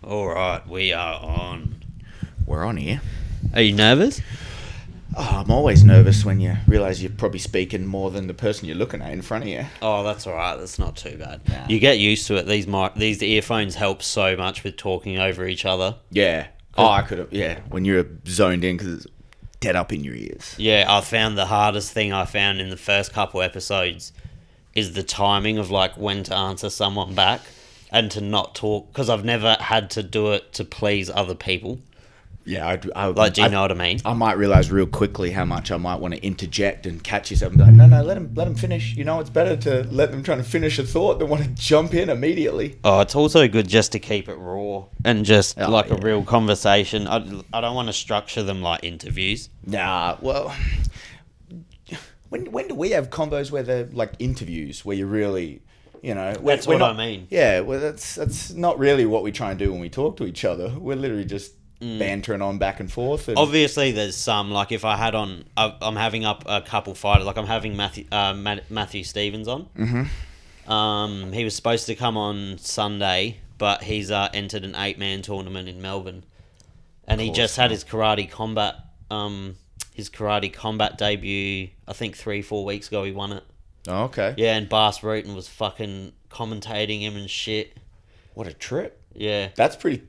All right, we are on. We're on here. Are you nervous? Oh, I'm always nervous when you realise you're probably speaking more than the person you're looking at in front of you. Oh, that's all right. That's not too bad. Nah. You get used to it. These earphones help so much with talking over each other. Yeah. Oh, I could have. Yeah, when you're zoned in because it's dead up in your ears. Yeah, I found the hardest thing I found in the first couple episodes is the timing of like when to answer someone back and to not talk, because I've never had to do it to please other people. Yeah, do you know what I mean? I might realise real quickly how much I might want to interject and catch yourself and be like, no, let them finish. You know, it's better to let them try to finish a thought than want to jump in immediately. Oh, it's also good just to keep it raw and just a real conversation. I don't want to structure them like interviews. Nah, well, when do we have combos where they're like interviews where you really... You know, that's what I mean. Yeah, well, that's not really what we try and do when we talk to each other. We're literally just bantering on back and forth. And obviously, there's some, like if I had on, I'm having up a couple fighters. Like I'm having Matthew Stevens on. Mm-hmm. He was supposed to come on Sunday, but he's entered an 8-man tournament in Melbourne, and he just had his karate combat debut. I think 3-4 weeks ago, he won it. Oh, okay. Yeah, and Bas Rutten was fucking commentating him and shit. What a trip. Yeah. That's pretty...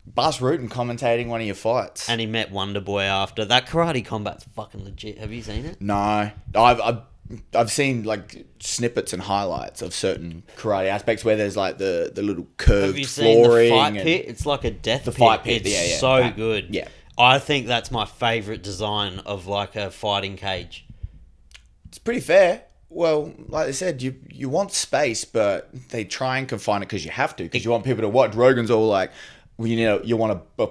Bas Rutten commentating one of your fights. And he met Wonder Boy after. That karate combat's fucking legit. Have you seen it? No. I've seen like snippets and highlights of certain karate aspects where there's like the little curved Have you seen flooring. The fight pit? It's like a death pit. The fight pit, it's so good. Yeah. I think that's my favourite design of like a fighting cage. It's pretty fair. Well, like I said, you want space, but they try and confine it because you have to, because you want people to watch. Rogan's all like, well, you want a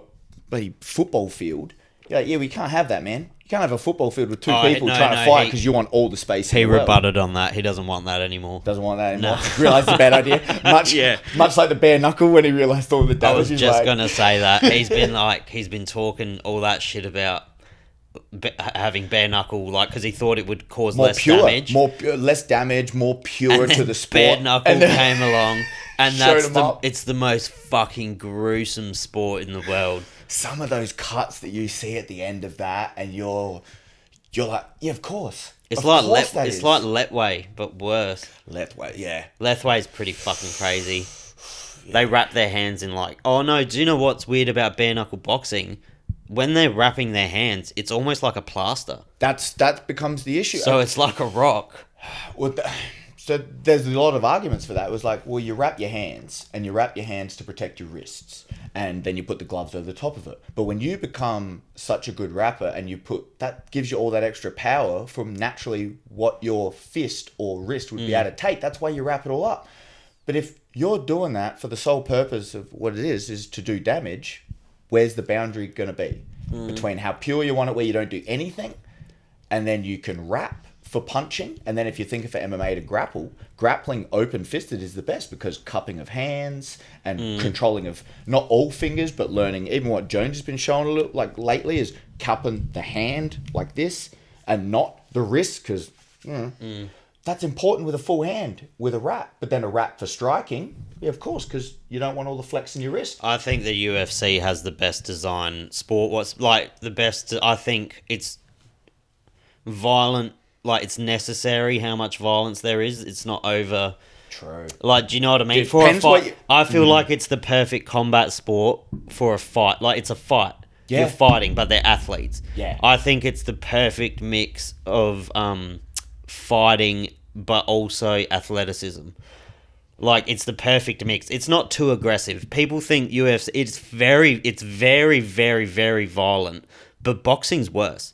bloody football field. You're like, yeah, we can't have that, man. You can't have a football field with two people trying to fight because you want all the space in the world. He rebutted on that. He doesn't want that anymore. Doesn't want that anymore. No. Realised it's a bad idea. Much like the bare knuckle when he realised all the damage. I was just going to say that. He's been talking all that shit about having bare knuckle, like, because he thought it would cause less damage, less damage, more pure to the sport. Bare knuckle came along, and it's the most fucking gruesome sport in the world. Some of those cuts that you see at the end of that, and you're like, yeah, of course. It's like Letway, but worse. Letway, yeah. Letway's pretty fucking crazy. Yeah. They wrap their hands in like, oh no, do you know what's weird about bare knuckle boxing? When they're wrapping their hands, it's almost like a plaster. That becomes the issue. So it's like a rock. Well, so there's a lot of arguments for that. It was like, well, you wrap your hands, and you wrap your hands to protect your wrists, and then you put the gloves over the top of it. But when you become such a good rapper, and that gives you all that extra power from naturally what your fist or wrist would be able to take. That's why you wrap it all up. But if you're doing that for the sole purpose of what it is to do damage, where's the boundary going to be between how pure you want it, where you don't do anything, and then you can wrap for punching, and then if you think of MMA to grappling open-fisted is the best, because cupping of hands and controlling of not all fingers, but learning, even what Jones has been showing a little like lately, is cupping the hand like this and not the wrist, because that's important with a full hand with a wrap. But then a wrap for striking, yeah, of course, because you don't want all the flex in your wrist. I think the UFC has the best design sport. What's like the best? I think it's violent. Like, it's necessary how much violence there is. It's not over. True. Like, do you know what I mean? For a fight, I feel like it's the perfect combat sport for a fight. Like, it's a fight. Yeah. You're fighting, but they're athletes. Yeah. I think it's the perfect mix of fighting, but also athleticism. Like, it's the perfect mix. It's not too aggressive. People think UFC, it's very, very, very violent, but boxing's worse.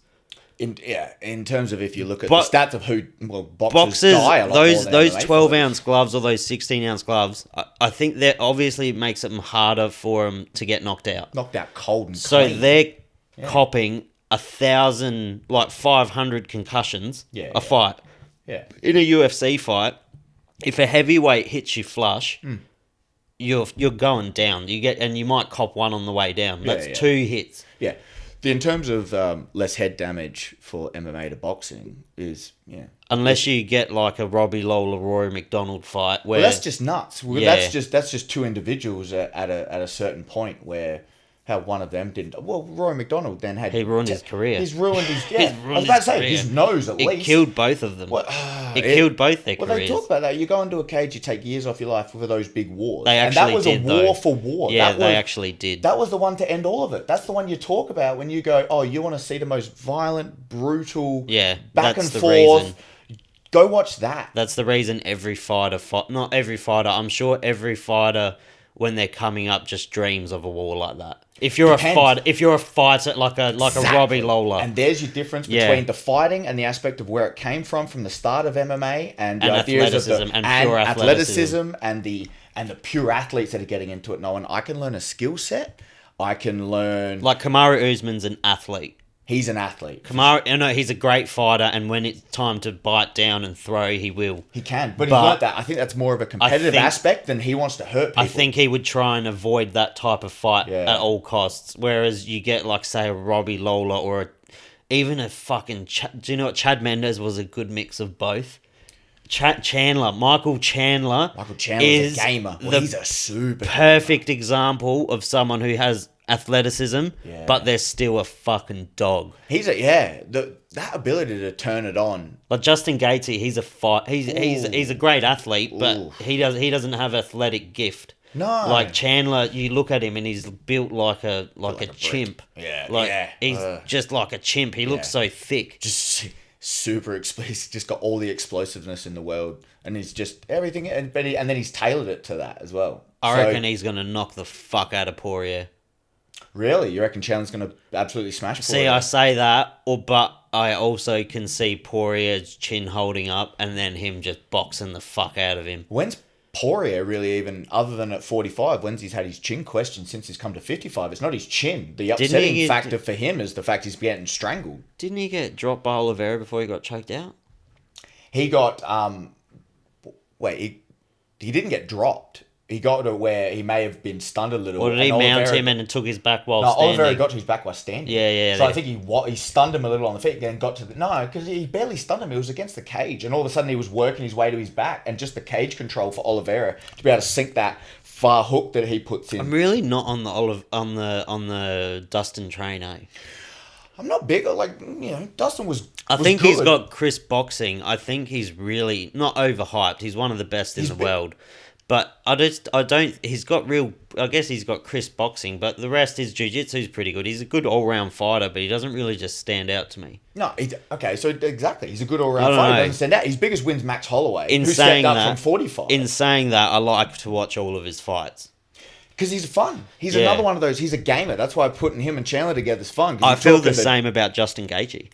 In terms of if you look at the stats of boxers die a lot those more than 12-ounce gloves or those 16-ounce gloves, I think that obviously it makes it harder for them to get knocked out. Knocked out cold and clean. So they're copping 1,000, like 500 concussions a fight. Yeah. In a UFC fight, if a heavyweight hits you flush, you're going down. You might cop one on the way down. That's 2 hits. Yeah. In terms of less head damage for MMA to boxing is Unless you get like a Robbie Lawler Rory McDonald fight where well, that's just nuts. Yeah. That's just two individuals at a certain point where how one of them didn't. Well, Rory McDonald then had he ruined his career. He's ruined his. Yeah, He's ruined I was about to say career. his nose at It least. killed both of them. Well, Killed both their Well, careers. they talk about that. You go into a cage, you take years off your life for those big wars. They and that actually was did, a war though. for war. Yeah, that they was, actually did. That was the one to end all of it. That's the one you talk about when you go, oh, you want to see the most violent, brutal, back and that's the forth. reason. Go watch that. That's the reason every fighter fought. Not every fighter. I'm sure every fighter, when they're coming up, just dreams of a war like that. If you're a fighter like a Robbie Lawler, and there's your difference between the fighting and the aspect of where it came from the start of MMA and the ideas of athleticism and pure athleticism and the pure athletes that are getting into it. Knowing I can learn a skill set, I can learn like Kamaru Usman's an athlete. He's an athlete. He's a great fighter, and when it's time to bite down and throw, he will. He can, but he's not that. I think that's more of a competitive aspect than he wants to hurt people. I think he would try and avoid that type of fight at all costs. Whereas you get, like, say, a Robbie Lawler or even a fucking... do you know what? Chad Mendes was a good mix of both. Michael Chandler is a gamer. Well, he's a super perfect example of someone who has athleticism, but they're still a fucking dog. He's that ability to turn it on. Like Justin Gaethje, he's a great athlete, but he doesn't have athletic gift. No, like Chandler, you look at him and he's built like a chimp. He's just like a chimp. He looks so thick. Just super explosive. He's just got all the explosiveness in the world, and he's just everything. And then he's tailored it to that as well. I reckon he's gonna knock the fuck out of Poirier. Really? You reckon Chandler's going to absolutely smash Poirier? See, I say that, but I also can see Poirier's chin holding up and then him just boxing the fuck out of him. When's Poirier really even, other than at 45, when's he's had his chin questioned since he's come to 55? It's not his chin. The upsetting factor for him is the fact he's getting strangled. Didn't he get dropped by Oliveira before he got choked out? He got, he didn't get dropped. He got to where he may have been stunned a little. Or did he mount him and took his back while standing? No, Oliveira got to his back while standing. Yeah. So I think he stunned him a little on the feet, then got to because he barely stunned him. It was against the cage, and all of a sudden he was working his way to his back, and just the cage control for Oliveira to be able to sink that far hook that he puts in. I'm really not on the Dustin train, eh? I'm not big. Dustin was. I think he's got crisp boxing. I think he's really not overhyped. He's one of the best in the world. But I don't. He's got I guess he's got crisp boxing, but the rest, his jiu-jitsu's pretty good. He's a good all-round fighter, but he doesn't really just stand out to me. No, so exactly, he's a good all-round fighter. He doesn't stand out. His biggest win's Max Holloway, who stepped up from 45. In saying that, I like to watch all of his fights. Because he's fun. He's another one of those. He's a gamer. That's why putting him and Chandler together is fun. I feel the same about Justin Gaethje.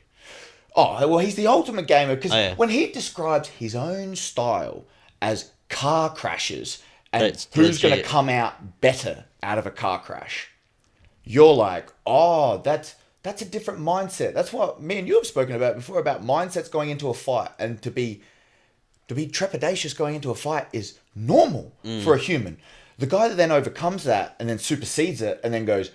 Oh, well, he's the ultimate gamer. Because when he describes his own style as car crashes and who's going to come out better out of a car crash, you're like, oh, that's a different mindset. That's what me and you have spoken about before, about mindsets going into a fight, and to be trepidatious going into a fight is normal for a human. The guy that then overcomes that and then supersedes it and then goes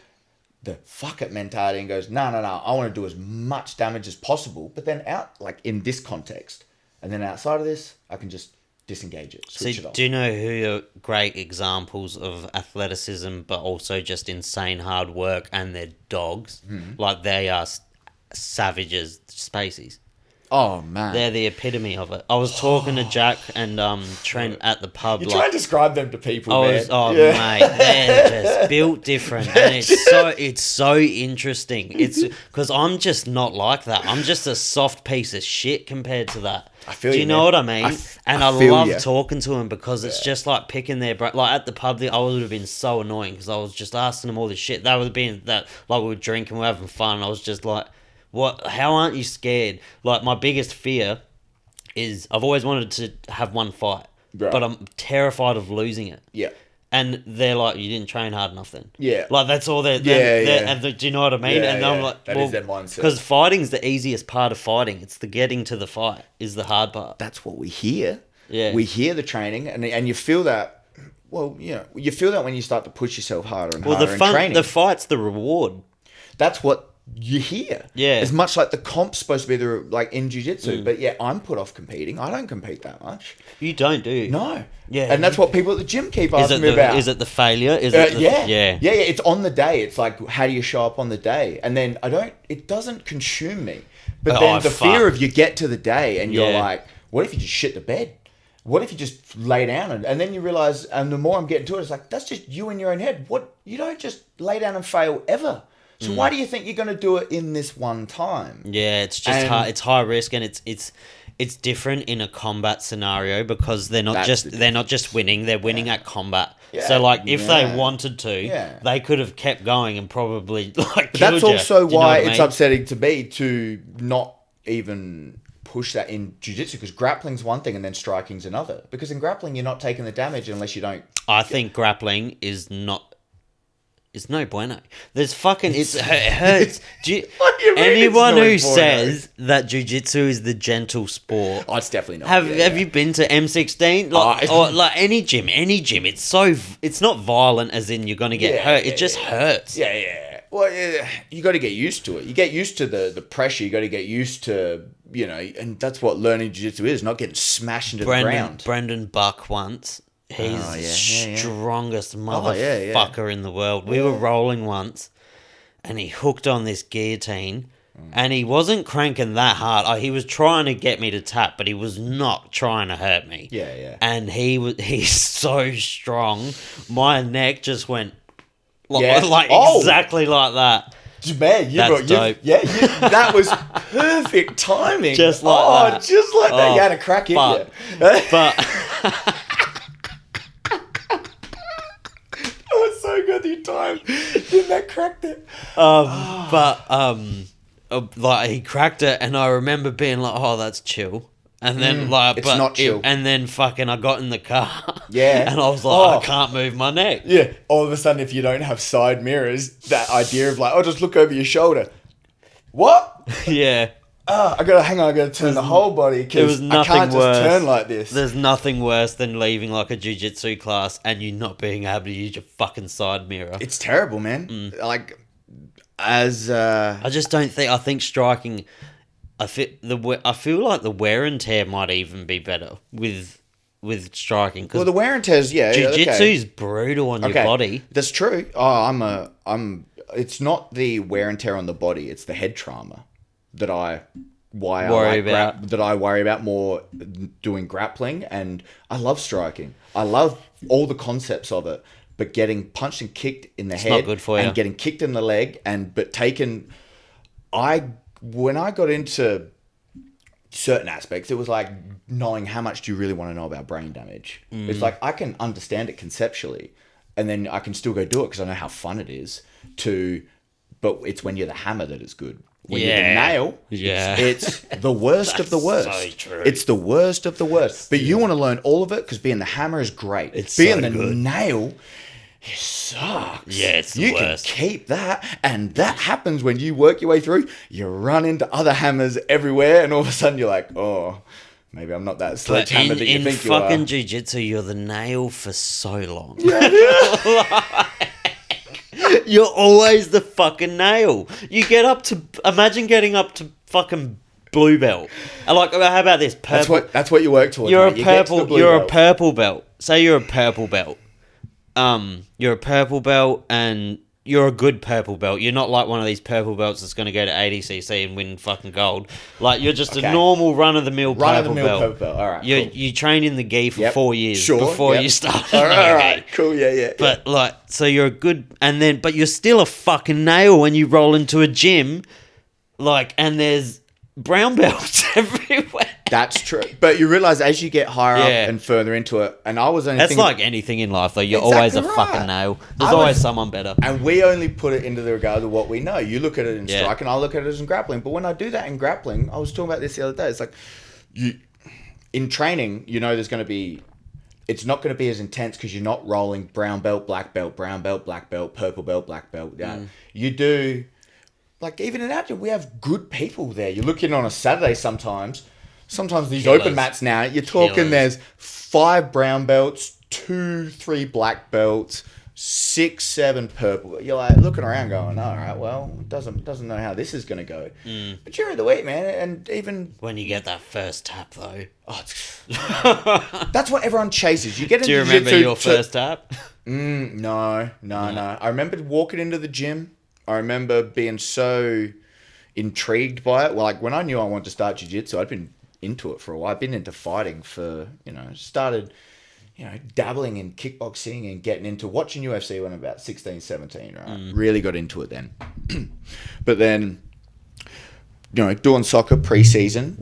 the fuck it mentality and goes, no, I want to do as much damage as possible, but then out, like in this context, and then outside of this, I can just disengage it, switch it off. Do you know who are great examples of athleticism, but also just insane hard work, and they're dogs? Like, they are savages, Spaceys. Oh, man. They're the epitome of it. I was talking to Jack and Trent at the pub. You try and describe them to people, man. Mate, they're just built different. And it's so interesting. It's because I'm just not like that. I'm just a soft piece of shit compared to that. I feel Do you know what I mean? I love talking to them because it's just like picking their brain. Like at the pub, I would have been so annoying because I was just asking them all this shit. They would be like we were drinking, we were having fun. And I was just like, what? How aren't you scared? Like, my biggest fear is I've always wanted to have one fight, but I'm terrified of losing it. Yeah. And they're like, you didn't train hard enough then. Yeah. Like, that's all they're... do you know what I mean? Yeah, and I'm like... that is their mindset. Because fighting's the easiest part of fighting. It's the getting to the fight is the hard part. That's what we hear. Yeah. We hear the training, and you feel that... Well, you feel that when you start to push yourself harder and harder in training. The fight's the reward. That's what you're here. Yeah. As much like the comp's supposed to be the like in jiu-jitsu, but yeah, I'm put off competing. I don't compete that much. You don't, do you? No. Yeah. And that's what people at the gym keep asking me about. Is it the failure? Is it the, yeah. It's on the day. It's like, how do you show up on the day? And then it doesn't consume me. But then fear of you get to the day and you're like, what if you just shit the bed? What if you just lay down? And then you realize, and the more I'm getting to it, it's like, that's just you in your own head. You don't just lay down and fail ever. So why do you think you're going to do it in this one time? Yeah, it's just high, it's high risk, and it's different in a combat scenario because they're not just winning, they're winning at combat. Yeah. So like if they wanted to, they could have kept going and probably like killed that's also you. why it's upsetting to me to not even push that in jiu-jitsu, because grappling's one thing and then striking's another. Because in grappling you're not taking the damage unless you don't. I think grappling is not. It's no bueno. There's fucking... it hurts. Anyone who says that jiu-jitsu is the gentle sport... Oh, it's definitely not. Have you been to M16? Or like any gym. It's not violent as in you're going to get hurt. It just hurts. Yeah. Well, you got to get used to it. You get used to the pressure. You got to get used to, and that's what learning jiu-jitsu is, not getting smashed into the ground. Brendan Buck once... He's the strongest motherfucker in the world. We were rolling once, and he hooked on this guillotine, and he wasn't cranking that hard. He was trying to get me to tap, but he was not trying to hurt me. Yeah. And he's so strong. My neck just went exactly like that. Man, that's dope. That was perfect timing. Just like that. Just like that. You had a crack in you. But... so good you timed. That cracked it. Like he cracked it, and I remember being like, "Oh, that's chill." And then it's not chill. And then fucking, I got in the car. Yeah. And I was like, I can't move my neck. Yeah. All of a sudden, if you don't have side mirrors, that idea of like, oh, just look over your shoulder. What? Yeah. I gotta turn the whole body because I can't just turn like this. There's nothing worse than leaving like a jiu-jitsu class and you not being able to use your fucking side mirror. It's terrible, man. Like, I just don't think. I think striking. I feel like the wear and tear might even be better with striking. Well, the wear and tear's jiu-jitsu is brutal on your body. That's true. It's not the wear and tear on the body. It's the head trauma that I worry about more doing grappling, and I love striking. I love all the concepts of it, but getting punched and kicked in the head not good for you. And getting kicked in the leg when I got into certain aspects, it was like knowing how much do you really want to know about brain damage. It's like I can understand it conceptually, and then I can still go do it because I know how fun it is but it's when you're the hammer that it's good. When you're the nail, it's the worst of the worst. So true. It's the worst of the worst. But you want to learn all of it because being the hammer is great. Being the nail, it sucks. Yeah, it's the worst. You can keep that, and that happens when you work your way through. You run into other hammers everywhere, and all of a sudden you're like, oh, maybe I'm not that sledgehammer that you think you are. In fucking jiu-jitsu, you're the nail for so long. You're always the fucking nail. Imagine getting up to fucking blue belt. And like, how about this? Purple. That's what you work towards. You're a purple belt. Say you're a purple belt. You're a purple belt, and you're a good purple belt. You're not like one of these purple belts that's going to go to ADCC and win fucking gold. Like, you're just a normal run-of-the-mill purple belt. All right, you train in the gi for 4 years before you start. All right, cool, yeah. But like, so you're a good, but you're still a fucking nail when you roll into a gym, like, and there's brown belts everywhere. That's true. But you realise as you get higher up and further into it, and I was only That's like anything in life, though. You're always a fucking nail. There's always someone better. And we only put it into the regard of what we know. You look at it in strike, and I look at it as in grappling. But when I do that in grappling, I was talking about this the other day. It's like, in training, there's going to be... It's not going to be as intense because you're not rolling brown belt, black belt, brown belt, black belt, purple belt, black belt. Yeah. You do... Like, even in our gym, we have good people there. You look in on a Saturday sometimes these open mats now, you're talking there's 5 brown belts, 2, 3 black belts, 6, 7 purple. You're like looking around going, all right, well, doesn't know how this is going to go. But during the week, man, and even... When you get that first tap, though. Oh, that's what everyone chases. You get into Do you remember your first tap? No. I remember walking into the gym. I remember being so intrigued by it. Well, like when I knew I wanted to start jiu-jitsu, I'd been into it for a while. I'd been into fighting for, started... dabbling in kickboxing and getting into watching UFC when I'm about 16, 17, right? Really got into it then. But then, doing soccer pre-season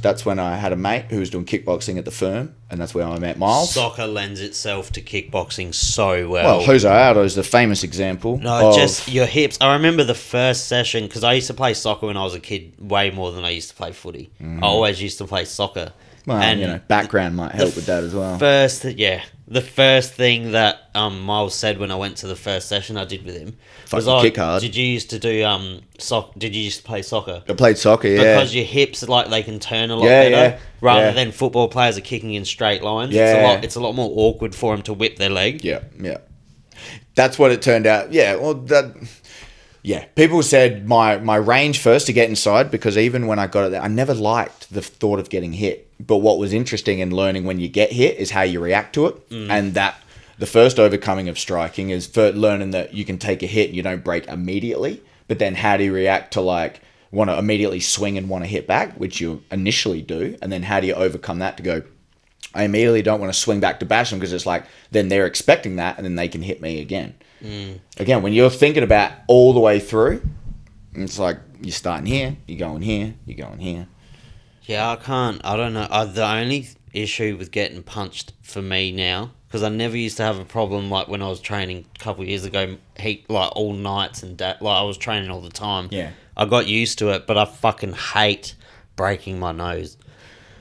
that's when I had a mate who was doing kickboxing at the firm, and that's where I met Miles. Soccer lends itself to kickboxing so well. Well, Jose Aldo is the famous example. No, just your hips. I remember the first session, because I used to play soccer when I was a kid way more than I used to play footy. I always used to play soccer. Well, and background might help with that as well. The first thing that Miles said when I went to the first session I did with him was, kick hard. Did you used to do Did you used to play soccer? I played soccer, yeah. Because your hips they can turn a lot better, rather than football players are kicking in straight lines. Yeah, it's a lot more awkward for them to whip their leg. Yeah. That's what it turned out. Yeah, well Yeah, people said my range first to get inside, because even when I got it there, I never liked the thought of getting hit. But what was interesting in learning when you get hit is how you react to it. And that the first overcoming of striking is for learning that you can take a hit and you don't break immediately. But then how do you react to want to immediately swing and want to hit back, which you initially do. And then how do you overcome that to go, I immediately don't want to swing back to bash them, because it's then they're expecting that and then they can hit me again. Again, when you're thinking about all the way through, it's like you're starting here, you're going here, you're going here. Yeah, I don't know. The only issue with getting punched for me now, because I never used to have a problem when I was training a couple of years ago, all nights and I was training all the time. Yeah. I got used to it, but I fucking hate breaking my nose.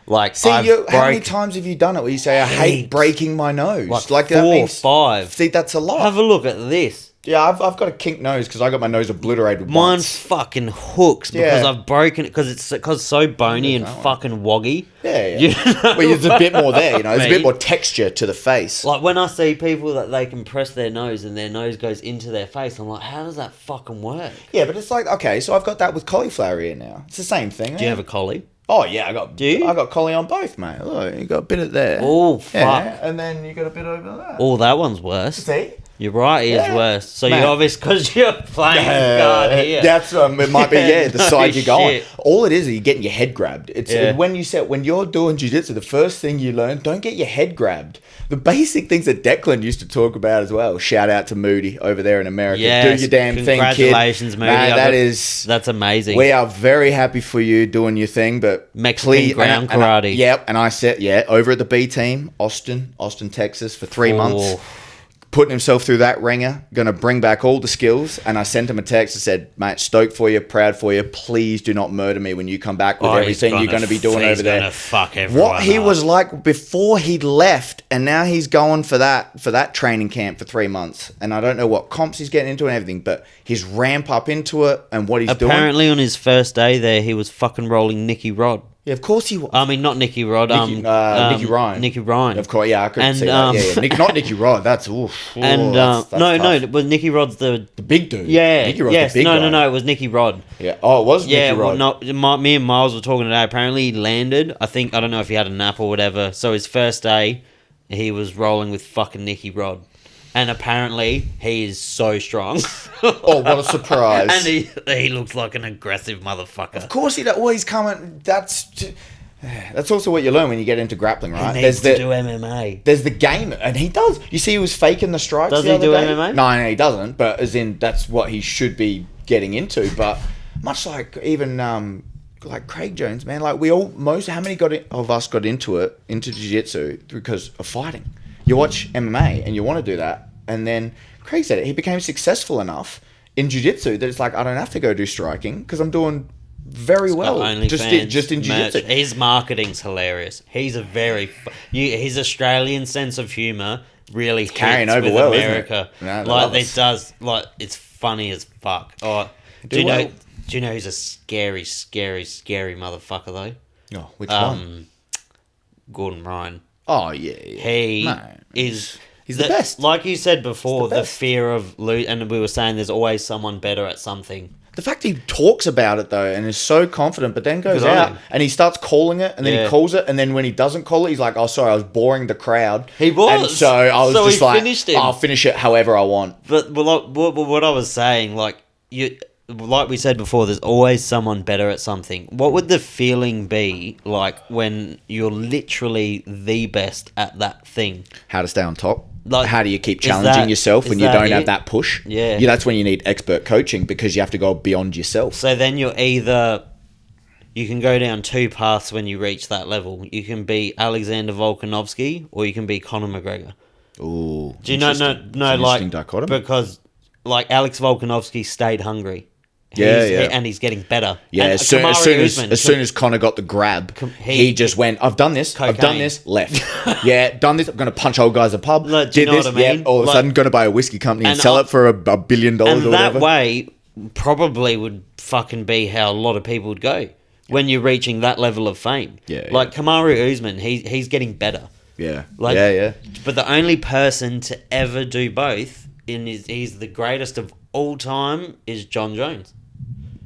How many times have you done it where you say, I hate breaking my nose? 4 or 5. See, that's a lot. Have a look at this. Yeah, I've got a kinked nose because I got my nose obliterated Mine once. fucking hooks because I've broken it, because it's so bony and fucking woggy. Yeah. Well, there's a bit more there, There's a bit more texture to the face. Like when I see people that they can press their nose and their nose goes into their face, I'm like, how does that fucking work? Yeah, but it's okay, so I've got that with cauliflower ear now. It's the same thing. Do you have a collie? Oh yeah, I got. Do you? I got collie on both, mate. Look, you got a bit of there. Oh fuck! Yeah, and then you got a bit over there. Oh, that one's worse. See? You're right. It is worse. So you're obvious because you're playing guard here. That's it might be the side you're going. Shit. All it is you're getting your head grabbed. It's when you're doing jiu-jitsu, the first thing you learn, don't get your head grabbed. The basic things that Declan used to talk about as well. Shout out to Moody over there in America. Yes, do your damn thing, kid. Congratulations, Moody. Man, that's amazing. We are very happy for you doing your thing, but Mexican ground karate. And I said, over at the B team, Austin, Texas, for 3 months. Putting himself through that ringer, going to bring back all the skills. And I sent him a text and said, mate, stoked for you, proud for you. Please do not murder me when you come back with everything you're going to be doing over there. Fuck everyone what he was like before he left, and now he's going for that training camp for 3 months. And I don't know what comps he's getting into and everything, but his ramp up into it and what he's doing. Apparently on his first day there, he was fucking rolling Nicky Rod. Yeah, of course he was. I mean, not Nicky Rod. Nicky Ryan. Nicky Ryan. Of course, I couldn't see that. Yeah. Not Nicky Rod. That's oof. And that's no. But Nicky Rod's the big dude. Yeah. Nicky Rod's the big guy. No. It was Nicky Rod. Yeah. Oh, it was Nicky Rod. Well, me and Miles were talking today. Apparently, he landed. I don't know if he had a nap or whatever. So his first day, he was rolling with fucking Nicky Rod. And apparently, he is so strong. Oh, what a surprise. And he looks like an aggressive motherfucker. Of course he does. Well, he's coming. That's also what you learn when you get into grappling, right? He needs to do MMA. There's the game, and he does. You see he was faking the strikes Does the he do other day? MMA? No, he doesn't. But as in, that's what he should be getting into. But much like even... like Craig Jones, man, how many of us got into jiu-jitsu because of fighting? You watch MMA and you want to do that, and then Craig said it. He became successful enough in jiu-jitsu that it's like, I don't have to go do striking because I'm doing very well just in jiu-jitsu. His marketing's hilarious. He's his Australian sense of humor really hits carrying over with well, America. Isn't it? It's funny as fuck. Oh, do you know who's a scary, scary, scary motherfucker though? Oh, which one? Gordon Ryan. Oh yeah. He is He's the best. Like you said before, the best. fear of and we were saying there's always someone better at something. The fact he talks about it though and is so confident, but then goes Good on out him. and he starts calling it, and then Yeah. he calls it, and then when he doesn't call it, he's like, "Oh, sorry, I was boring the crowd." He was. and so I was So just he like, finished him. "I'll finish it however I want." But what I was saying, like we said before, there's always someone better at something. What would the feeling be like when you're literally the best at that thing? How to stay on top. Like, how do you keep is challenging that- yourself when is you that don't it? have that push? Yeah. That's when you need expert coaching, because you have to go beyond yourself. So then you can go down two paths when you reach that level. You can be Alexander Volkanovski, or you can be Conor McGregor. Ooh. Do you know? No, It's no, an like interesting dichotomy. because like Alex Volkanovski stayed hungry. Yeah, And he's getting better. Yeah, And as soon Kamaru Usman, as Connor got the grab, he- he just went, "I've done this, I've done Cocaine. this, left. Yeah, done this, I'm going to punch old guys at a pub, Like, do you did know this, what I mean? yeah, all of a Like- sudden going to buy a whiskey company and And sell I- it for $1 billion or and that whatever." way probably would fucking be how a lot of people would go when you're reaching that level of fame. Yeah, like Kamaru Usman, he's getting better. Yeah, Like, yeah. But the only person to ever do both, he's the greatest of all time, is John Jones.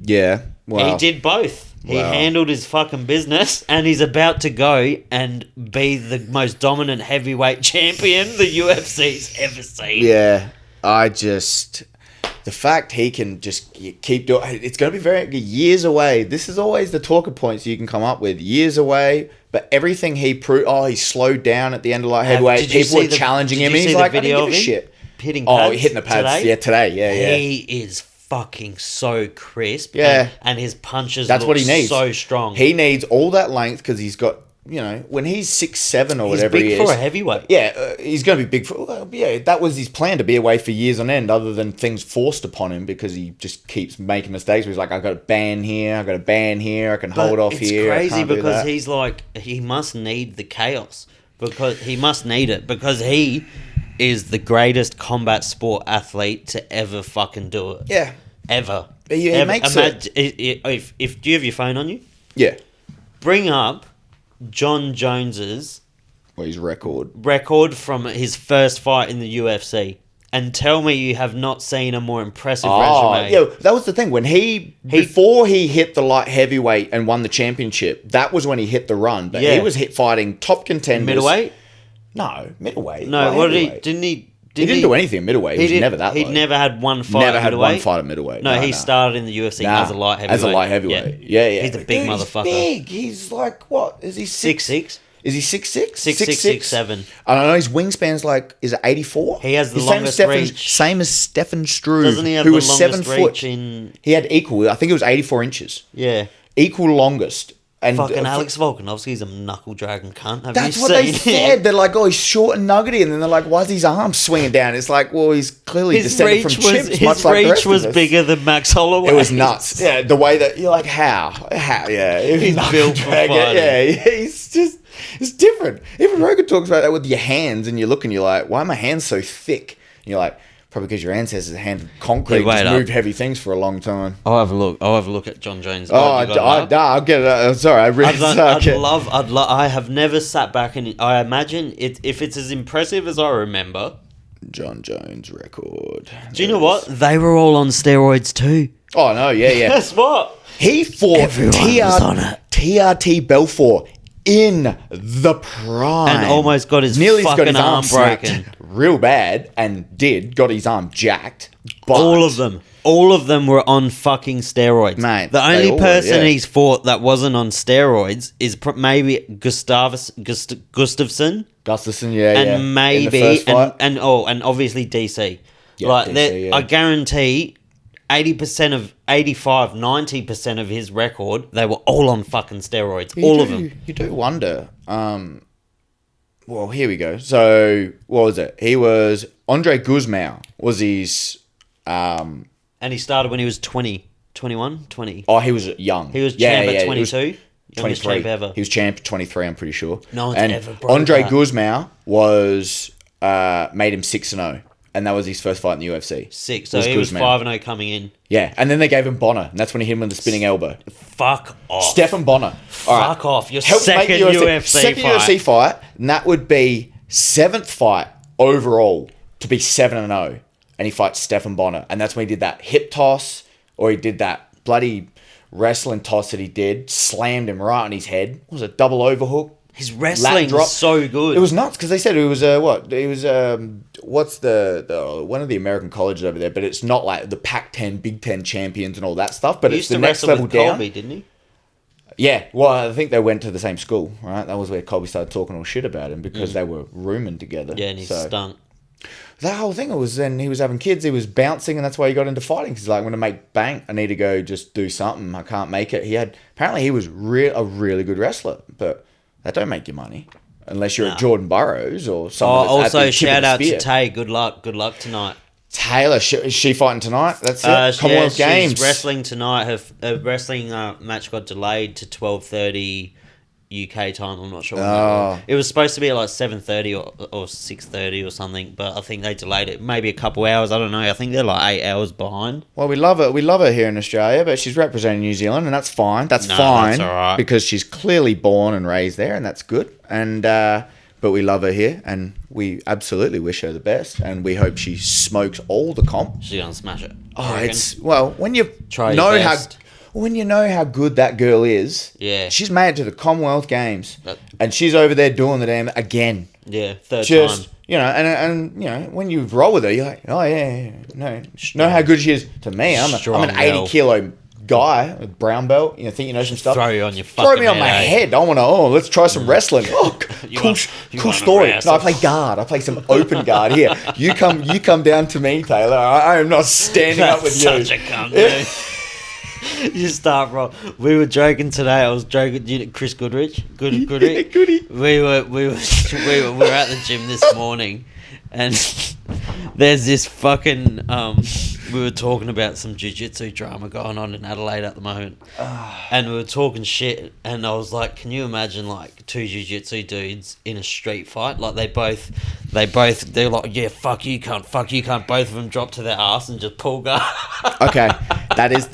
Yeah, wow. He did both. He Wow. handled his fucking business, and he's about to go and be the most dominant heavyweight champion the UFC's ever seen. Yeah, the fact he can just keep doing it's going to be very years away. This is always the talker points you can come up with, years away. But everything he proved, he slowed down at the end of light heavyweight. Did you People were see challenging him. did you He's see like, the I video don't of give a him shit. hitting pads Hitting the pads. today? Yeah, today. Yeah. He is fucking so crisp. Yeah. And his punches That's look what he needs. so strong. He needs all that length because he's got, when he's 6'7" or He's whatever big he is. for a heavyweight. Yeah, he's going to be big for. Yeah, that was his plan, to be away for years on end, other than things forced upon him because he just keeps making mistakes. Where he's like, "I got a ban here, I got a ban here, I can hold off here." It's crazy because that. he's like, he must need the chaos. Because he must need it. Because he is the greatest combat sport athlete to ever fucking do it. Yeah. Ever. He Ever. makes If do you have your phone on you? Yeah. Bring up John Jones's Well, his record. record from his first fight in the UFC, and tell me you have not seen a more impressive resume. Yeah, that was the thing. When before he hit the light heavyweight and won the championship, that was when he hit the run. But Yeah. he was fighting top contenders. Middleweight? No, middleweight. No, light what did he? heavyweight. Didn't he? He didn't do anything at middleweight. He was never that He'd low. never had one fight. Never at had middleweight. one fight at middleweight. No, he started in the UFC as a light heavyweight. As a light heavyweight. Yeah. He's a big Dude, motherfucker. He's big. He's like, what? Is he 6'6"? Is he 6'6"? 6'7". I don't know. His wingspan's like, is it 84? He has the He's longest reach. Same as Stefan Struve, Doesn't he have who the was longest 7 foot. reach in? He had equal. I think it was 84 inches. Yeah. Equal longest. And Fucking Alex Volkanovski's a knuckle dragon cunt. Have That's you what seen they said. him? They're like, oh, he's short and nuggety, and then they're like, why's his arm swinging down? It's like, well, he's clearly His descended from reach chimps. was much like the rest was of us. bigger than Max Holloway. It was nuts. Yeah, the way that you're like, how? Yeah, He's built for fighting. Yeah, he's just, it's different. Even Rogan talks about that with your hands, and you look and you're like, why are my hands so thick? And you're like, probably because your ancestors handled concrete, Yeah, wait just up. moved heavy things for a long time. I'll have a look. I'll have a look at John Jones. I'll get it. Sorry, I really. I have never sat back and I imagine if it's as impressive as I remember. John Jones record. Do you know what? They were all on steroids too. Oh no, yeah. Guess what? He fought Everyone was on it. TRT Belfort in the prime. And almost got his Nearly fucking got his arm snapped broken. real bad, and got his arm jacked. But All of them were on fucking steroids. Mate, the they only all were, person yeah. he's fought that wasn't on steroids is maybe Gustafsson, Gustafsson, yeah, and in the maybe first fight. and obviously DC. Yeah, like DC, yeah. I guarantee 90% of his record, they were all on fucking steroids. All of them. You do wonder. Well, here we go. So, what was it? He was Andre Guzmão was his. And he started when he was 20, 21, 20. Oh, he was young. He was champ at 22. Youngest 23. champ ever. He was champ 23, I'm pretty sure. No one's and ever broke Andre that. Guzmão was made him 6-0, and that was his first fight in the UFC. Six. So Was he was Guzmán. 5-0 coming in. Yeah, and then they gave him Bonner, and that's when he hit him with the spinning elbow. Fuck off. Stefan Bonner. Fuck off. Your Helped make second the UFC second fight. UFC fight, and that would be 7th fight overall to be 7-0, and he fights Stephan Bonner, and that's when he did that hip toss, or he did that bloody wrestling toss that he did, slammed him right on his head. What was it, double overhook? His wrestling was so good. It was nuts because they said it was what? It was what's the one of the American colleges over there, but it's not like the Pac-10, Big Ten champions and all that stuff. But it's the next level down. Colby, didn't he? Yeah, well, I think they went to the same school, right? That was where Colby started talking all shit about him because they were rooming together. Yeah, and he stunk. That whole thing, it was then he was having kids, he was bouncing, and that's why he got into fighting. Because he's like, I'm going to make bank. I need to go just do something. I can't make it. Apparently he was a really good wrestler, but that don't make you money unless you're at Jordan Burroughs or someone. Also, shout out to Tay. Good luck tonight. Taylor, is she fighting tonight? That's it. Commonwealth Games. She's wrestling tonight. Her wrestling match got delayed to 12:30 UK time. I'm not sure. It was supposed to be at like 7:30 or 6:30 or something, but I think they delayed it maybe a couple hours. I don't know. I think they're like 8 hours behind. Well, we love her. We love her here in Australia, but she's representing New Zealand, and that's fine. That's fine. That's all right. Because she's clearly born and raised there, and that's good. And but we love her here, and we absolutely wish her the best, and we hope she smokes all the comp. She's gonna smash it. When you know how. When you know how good that girl is, she's made it to the Commonwealth Games, and she's over there doing the damn again. Yeah, third time. You know, and you know, when you roll with her, you're like, oh yeah, no, know how good she is. To me, I'm an 80-kilo guy with brown belt. You know, think you know some stuff. Throw you on your fucking Throw me on my head. I want to. Oh, let's try some wrestling. Oh, cool story. No, I play guard. I play some open guard here. You come down to me, Taylor. I am not standing up with you. Such a cunt, dude. You start wrong. We were joking today. I was joking. Chris Goodrich. Goodrich. Goody. We were at the gym this morning, and there's this fucking we were talking about some jiu-jitsu drama going on in Adelaide at the moment, and we were talking shit, and I was like, can you imagine like two jiu-jitsu dudes in a street fight? Like they're like, yeah, fuck you can't. Both of them drop to their ass and just pull guard. Okay, that is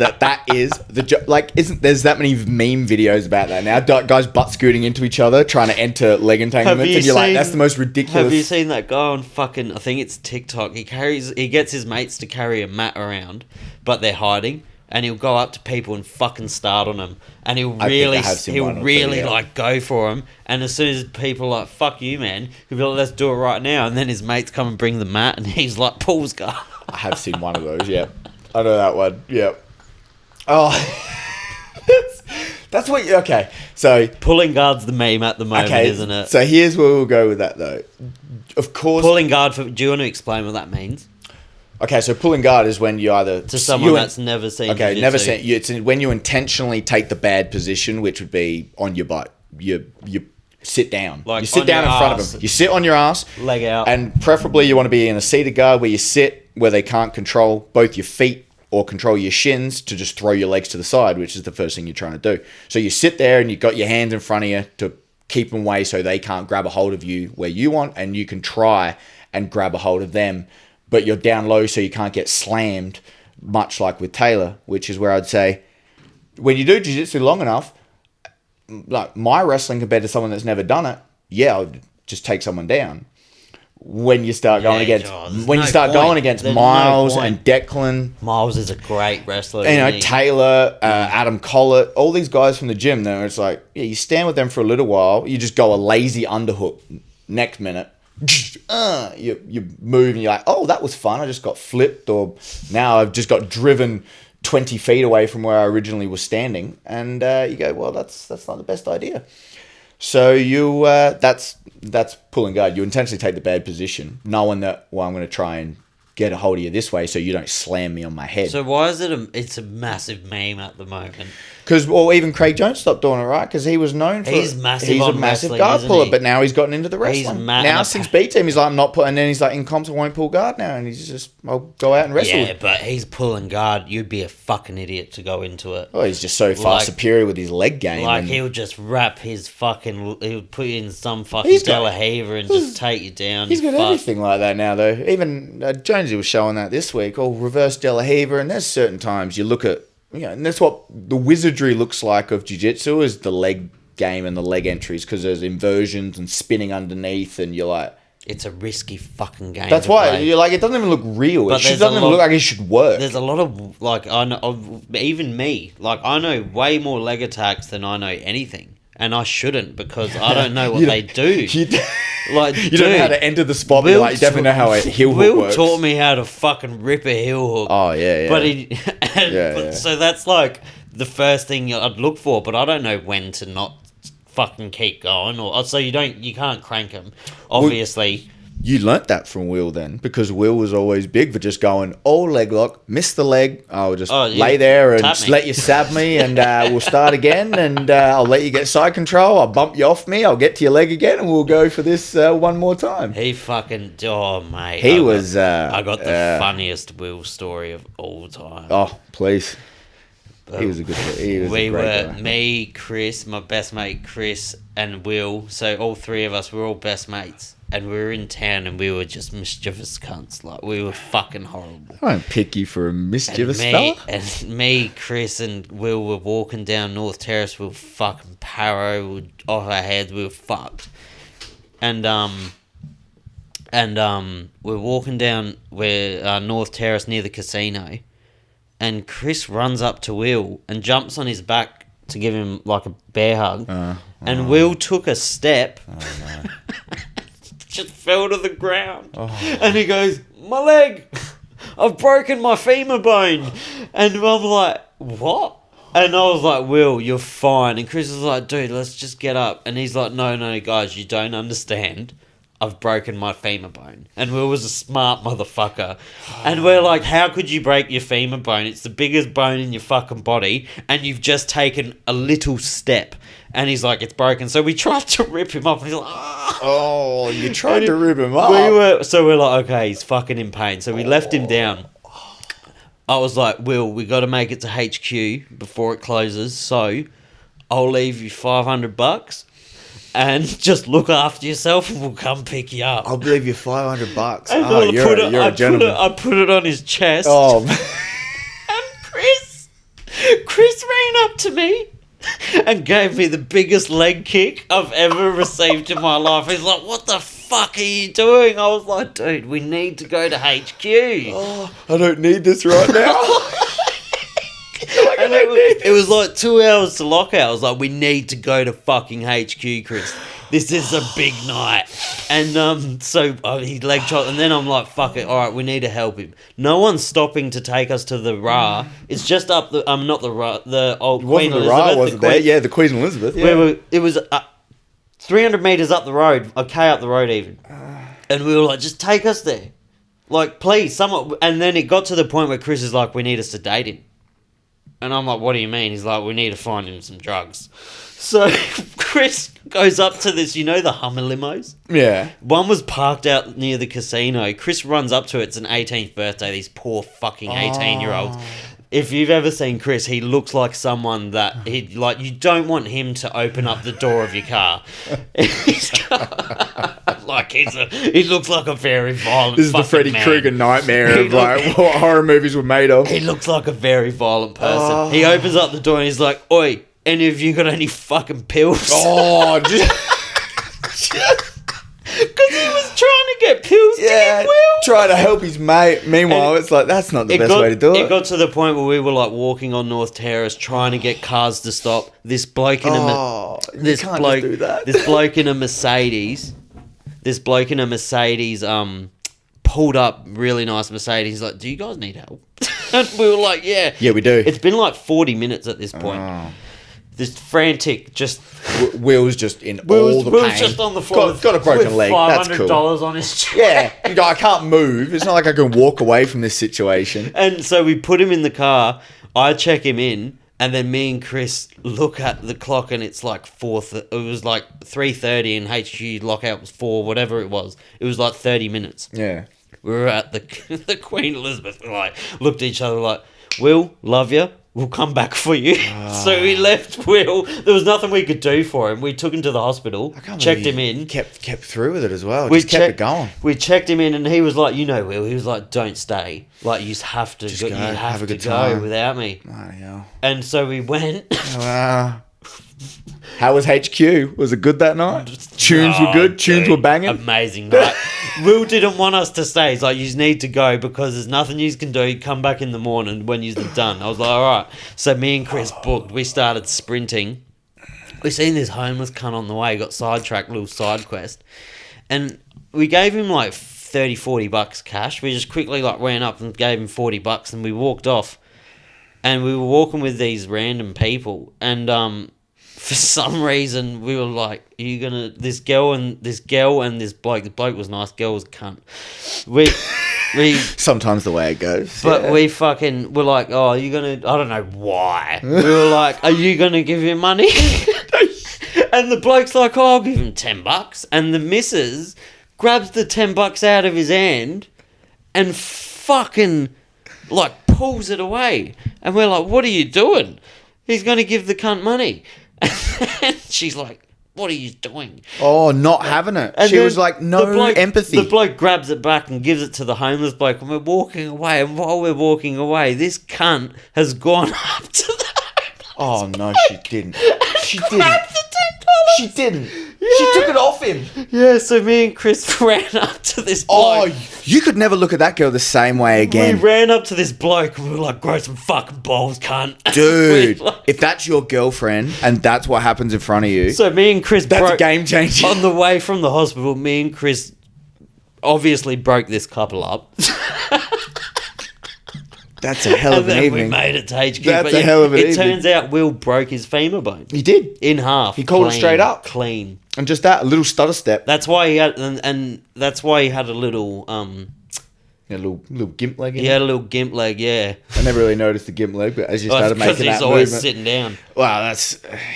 like, there's that many meme videos about that now? Guys butt scooting into each other trying to enter leg entanglements, and you're like, that's the most ridiculous. Have you seen that guy on fucking? I think it's TikTok. He gets his mates to carry a mat around, but they're hiding, and he'll go up to people and fucking start on them, and he'll really like go for them. And as soon as people are like, fuck you, man, he'll be like, let's do it right now. And then his mates come and bring the mat, and he's like, pulls guard. I have seen one of those. Yeah, I know that one. Yeah. Oh, that's what. Okay, so pulling guard's the meme at the moment, isn't it? So here's where we'll go with that, though. Of course, pulling guard. Do you want to explain what that means? Okay, so pulling guard is when you either to someone that's never seen. Okay, never seen. It's when you intentionally take the bad position, which would be on your butt. You sit down. Like you sit down in front of them. You sit on your ass, leg out, and preferably you want to be in a seated guard where you sit where they can't control both your feet or control your shins to just throw your legs to the side, which is the first thing you're trying to do. So you sit there and you've got your hands in front of you to keep them away so they can't grab a hold of you where you want, and you can try and grab a hold of them, but you're down low so you can't get slammed, much like with Taylor, which is where I'd say when you do jiu-jitsu long enough, like my wrestling compared to someone that's never done it, I would just take someone down. When you start going against Miles and Declan. Miles is a great wrestler. You know, Taylor, Adam Collett, all these guys from the gym, there it's like, you stand with them for a little while, you just go a lazy underhook. Next minute, you move and you're like, oh, that was fun. I just got flipped, or now I've just got driven 20 feet away from where I originally was standing. And you go, well, that's not the best idea. So you that's pulling guard. You intentionally take the bad position, knowing that, well, I'm going to try and get a hold of you this way so you don't slam me on my head. So why is it's a massive meme at the moment? Because, well, even Craig Jones stopped doing it, right? Because he was known for... He's a massive guard puller, but now he's gotten into the wrestling. Now, since B-Team, he's like, I'm not putting... And then he's like, in comps, I won't pull guard now. And he's just, I'll go out and wrestle. Yeah, but he's pulling guard. You'd be a fucking idiot to go into it. Oh, he's just so far superior with his leg game. Like, he'll just wrap his fucking... He'll put you in some fucking De La Riva and just take you down. He's got everything like that now, though. Even Jonesy was showing that this week. Reverse De La Riva. And there's certain times you look at... Yeah, and that's what the wizardry looks like of jiu-jitsu, is the leg game and the leg entries, because there's inversions and spinning underneath, and you're like, It's a risky fucking game. That's to why play. you're like, it doesn't even look real. But It doesn't even look like it should work. There's a lot of like I know, even me. Like I know way more leg attacks than I know anything, and I shouldn't because I don't know what they do. Like you don't know how to enter the spot, but you definitely know how a heel hook Will works. taught me how to fucking rip a heel hook. Oh yeah. But he, Yeah. so that's like the first thing I'd look for. But I don't know when to not fucking keep going, or so you can't crank them. Obviously, you learnt that from Will then, because Will was always big for just going, leg lock, miss the leg, I'll just lay there and just let you stab me, and we'll start again, and I'll let you get side control, I'll bump you off me, I'll get to your leg again, and we'll go for this one more time. He fucking, mate. I got the funniest Will story of all time. Oh, please. He was a good guy. Me, Chris, my best mate Chris, and Will, so all three of us were all best mates. And we were in town and we were just mischievous cunts. Like, we were fucking horrible. I won't pick you for a mischievous fella. And me, Chris, and Will were walking down North Terrace. We were fucking paro. We were off our heads. We were fucked. And we're walking down North Terrace near the casino. And Chris runs up to Will and jumps on his back to give him, like, a bear hug. And Will took a step. Oh, no. Just fell to the ground. And he goes, my leg, I've broken my femur bone. And I'm like, what? And I was like, Will, you're fine. And Chris was like, dude, let's just get up. And he's like, no, guys, you don't understand. I've broken my femur bone. And Will was a smart motherfucker. And we're like, how could you break your femur bone? It's the biggest bone in your fucking body. And you've just taken a little step. And he's like, it's broken. So we tried to rip him up. And he's like, oh, you tried to rip him up. We're like, okay, he's fucking in pain. So we left him down. I was like, Will, we got to make it to HQ before it closes. So I'll leave you $500 and just look after yourself and we'll come pick you up. I'll leave you $500. And you're a gentleman. I put it on his chest. Oh, And Chris ran up to me and gave me the biggest leg kick I've ever received in my life. He's like, what the fuck are you doing? I was like, dude, we need to go to HQ. Oh, I don't need this right now. It was like 2 hours to lockout. I was like, we need to go to fucking HQ, Chris. This is a big night. And so he leg chopped, and then I'm like, fuck it, all right, we need to help him. No one's stopping to take us to the Ra. It's just up the, not the Ra, the old Queen Elizabeth. The Ra, wasn't there? Yeah, the Queen Elizabeth. Yeah. It was 300 metres up the road, a K up the road even. And we were like, just take us there. Like, please, someone. And then it got to the point where Chris is like, we need us to date him. And I'm like, what do you mean? He's like, we need to find him some drugs. So Chris goes up to this, the Hummer limos? Yeah. One was parked out near the casino. Chris runs up to it. It's an 18th birthday. These poor fucking 18-year-olds. If you've ever seen Chris, he looks like someone that you don't want him to open up the door of your car. He looks like a very violent. This is the Freddy Krueger nightmare of what horror movies were made of. He looks like a very violent person. He opens up the door and he's like, "Oi, any of you got any fucking pills?" Oh, because he was trying to get pills to get Will. Trying to help his mate. Meanwhile, it's like, that's not the best way to do it. It got to the point where we were like walking on North Terrace trying to get cars to stop. This bloke in just do that. This bloke in a Mercedes pulled up, really nice Mercedes. He's like, do you guys need help? And we were like, yeah. Yeah, we do. It's been like 40 minutes at this point. This frantic, just... Will's just in all the pain. Will's just on the floor. Got a broken leg. That's cool. $500 on his chest. Yeah. I can't move. It's not like I can walk away from this situation. And so we put him in the car. I check him in. And then me and Chris look at the clock and it's like 4. It was like 3:30 and HQ lockout was 4, whatever it was. It was like 30 minutes. Yeah. We were at the Queen Elizabeth. We looked at each other like, Will, love you. We'll come back for you. So we left Will. There was nothing we could do for him. We took him to the hospital, checked him in. Kept through with it as well. Just kept it going. We checked him in and he was like, Will, he was like, don't stay. Like, you have to go. You have have a to good go time. without me. Oh, and so we went. How was HQ? Was it good that night? Tunes were good? Tunes were banging? Amazing night. Will didn't want us to stay. He's like, you need to go because there's nothing you can do. Come back in the morning when you're done. I was like, all right. So me and Chris booked. We started sprinting. We seen this homeless cunt on the way. Got sidetracked, little side quest. And we gave him like 30, 40 bucks cash. We just quickly like ran up and gave him 40 bucks and we walked off. And we were walking with these random people. And for some reason, we were like, "Are you gonna?" This girl and this bloke. The bloke was nice. Girl was a cunt. We Sometimes the way it goes. but we fucking were like, "Oh, are you gonna?" I don't know why. We were like, "Are you gonna give him money?" And the bloke's like, "Oh, I'll give him $10." And the missus grabs the $10 out of his hand and fucking like pulls it away. And we're like, "What are you doing?" He's gonna give the cunt money. And she's like, "What are you doing?" Oh, not having it. And she then was like, no empathy. The bloke grabs it back and gives it to the homeless bloke, and we're walking away. And while we're walking away, this cunt has gone up to the Oh, no, she didn't. She didn't. grabbed the She didn't. Yeah. She took it off him. $10. Yeah, so me and Chris ran up to this Oh, bloke. you could never look at that girl the same way again. We ran up to this bloke and we were like, "Grow some fucking balls, cunt." Dude, We like- if that's your girlfriend and that's what happens in front of you, So me and Chris that's broke a game changer. on the way from the hospital. Me and Chris obviously broke this couple up. That's a hell of And an then evening. we made it to HQ. That's but a hell of an It evening. turns out Will broke his femur bone He did. in half. He called it straight up. Clean. And just that, a little stutter step. That's why he had, and that's why he had a little, A little gimp leg in he it. had a little gimp leg. Yeah, I never really noticed the gimp leg, but as you started because making he's that always movement, sitting down. well,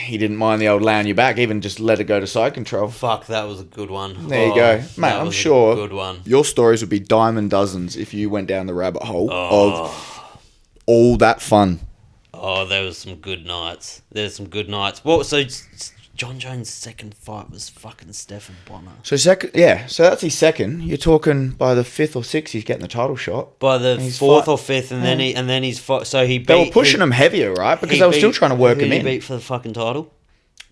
he didn't mind the old lay on your back, even just let it go to side control. Fuck, that was a good one. There you go. that Mate, I'm was a sure good one. your stories would be dime dozens if you went down the rabbit hole Oh. of all that fun. Oh, there was some good nights. There's some good nights. Well, so John Jones' second fight was fucking Stephen Bonner. So so that's his second. You're talking by the 5th or 6th, he's getting the title shot. By the He's 4th fight- or 5th, and then he's fought. So he beat. They were pushing him heavier, right? Because they were still trying to work him He in. beat for the fucking title.